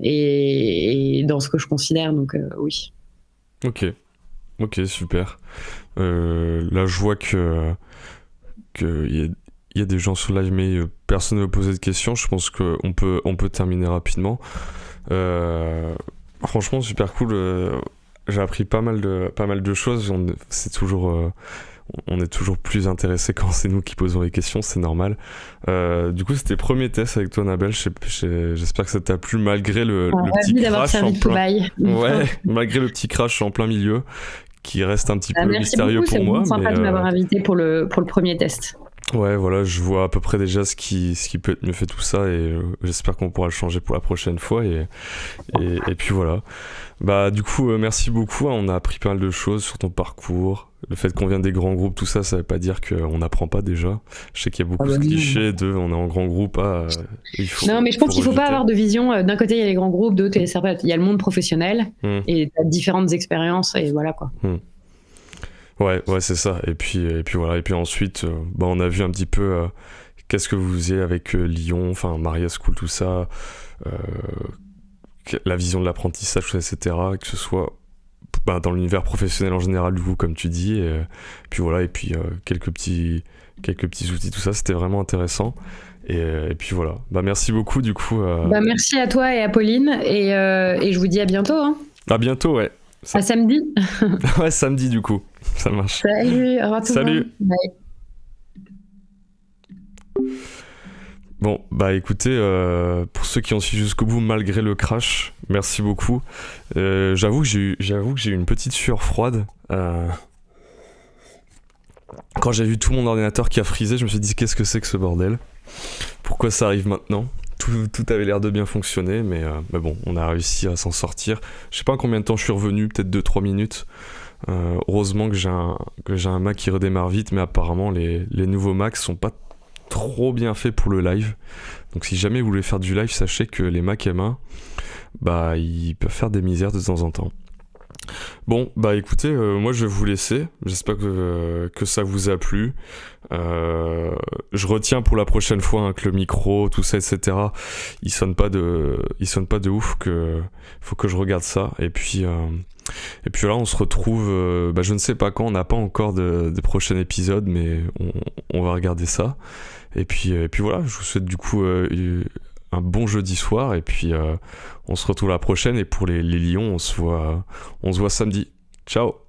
Et dans ce que je considère, donc oui. Ok, super. Là, je vois qu'il y a des gens sur live, mais personne ne veut poser de questions. Je pense qu'on peut terminer rapidement. Franchement, super cool. J'ai appris pas mal de choses. On est toujours plus intéressé quand c'est nous qui posons les questions, c'est normal. Du coup, c'était le premier test avec toi, Annabelle. J'espère que ça t'a plu, malgré le petit crash en plein... Ouais, malgré le petit crash en plein milieu, qui reste un petit peu mystérieux pour moi. C'est sympa de m'avoir invité pour le premier test. Ouais, voilà, je vois à peu près déjà ce qui peut être mieux fait, tout ça, et j'espère qu'on pourra le changer pour la prochaine fois, et puis voilà. Bah du coup, merci beaucoup, hein, on a appris pas mal de choses sur ton parcours, le fait qu'on vient des grands groupes, tout ça, ça veut pas dire qu'on n'apprend pas déjà. Je sais qu'il y a beaucoup de clichés on est en grand groupe, non, mais je pense qu'il faut pas avoir de vision, d'un côté il y a les grands groupes, de l'autre il y a le monde professionnel, et t'as différentes expériences, et voilà quoi. Ouais, c'est ça. Et puis voilà. Et puis ensuite, on a vu un petit peu qu'est-ce que vous faisiez avec Lyon, enfin Maria School, tout ça, la vision de l'apprentissage, etc. Que ce soit dans l'univers professionnel en général, du coup, comme tu dis. Et puis voilà. Et puis quelques petits outils, tout ça. C'était vraiment intéressant. Et puis voilà. Merci beaucoup, du coup. Merci à toi et à Pauline. Et je vous dis à bientôt. Hein. À bientôt, ouais. À samedi. Ouais, samedi, du coup. Ça marche. Salut, au revoir tout le monde. Bye. Bon, écoutez, pour ceux qui ont suivi jusqu'au bout malgré le crash, merci beaucoup. J'avoue que j'ai eu une petite sueur froide. Quand j'ai vu tout mon ordinateur qui a frisé, je me suis dit qu'est-ce que c'est que ce bordel? Pourquoi ça arrive maintenant? Tout avait l'air de bien fonctionner, mais bon, on a réussi à s'en sortir. Je sais pas en combien de temps je suis revenu, peut-être 2-3 minutes. Heureusement que j'ai un Mac qui redémarre vite, mais apparemment les nouveaux Macs sont pas trop bien faits pour le live. Donc si jamais vous voulez faire du live, sachez que les Mac M1, ils peuvent faire des misères de temps en temps. Bon, bah écoutez, moi je vais vous laisser. J'espère que ça vous a plu. Je retiens pour la prochaine fois hein, que le micro, tout ça, etc. Il sonne pas de ouf. Faut que je regarde ça. Et puis là, on se retrouve. Je ne sais pas quand. On n'a pas encore de prochain épisode, mais on va regarder ça. Et puis voilà. Je vous souhaite du coup un bon jeudi soir. Et puis on se retrouve la prochaine. Et pour les Lions, on se voit samedi. Ciao.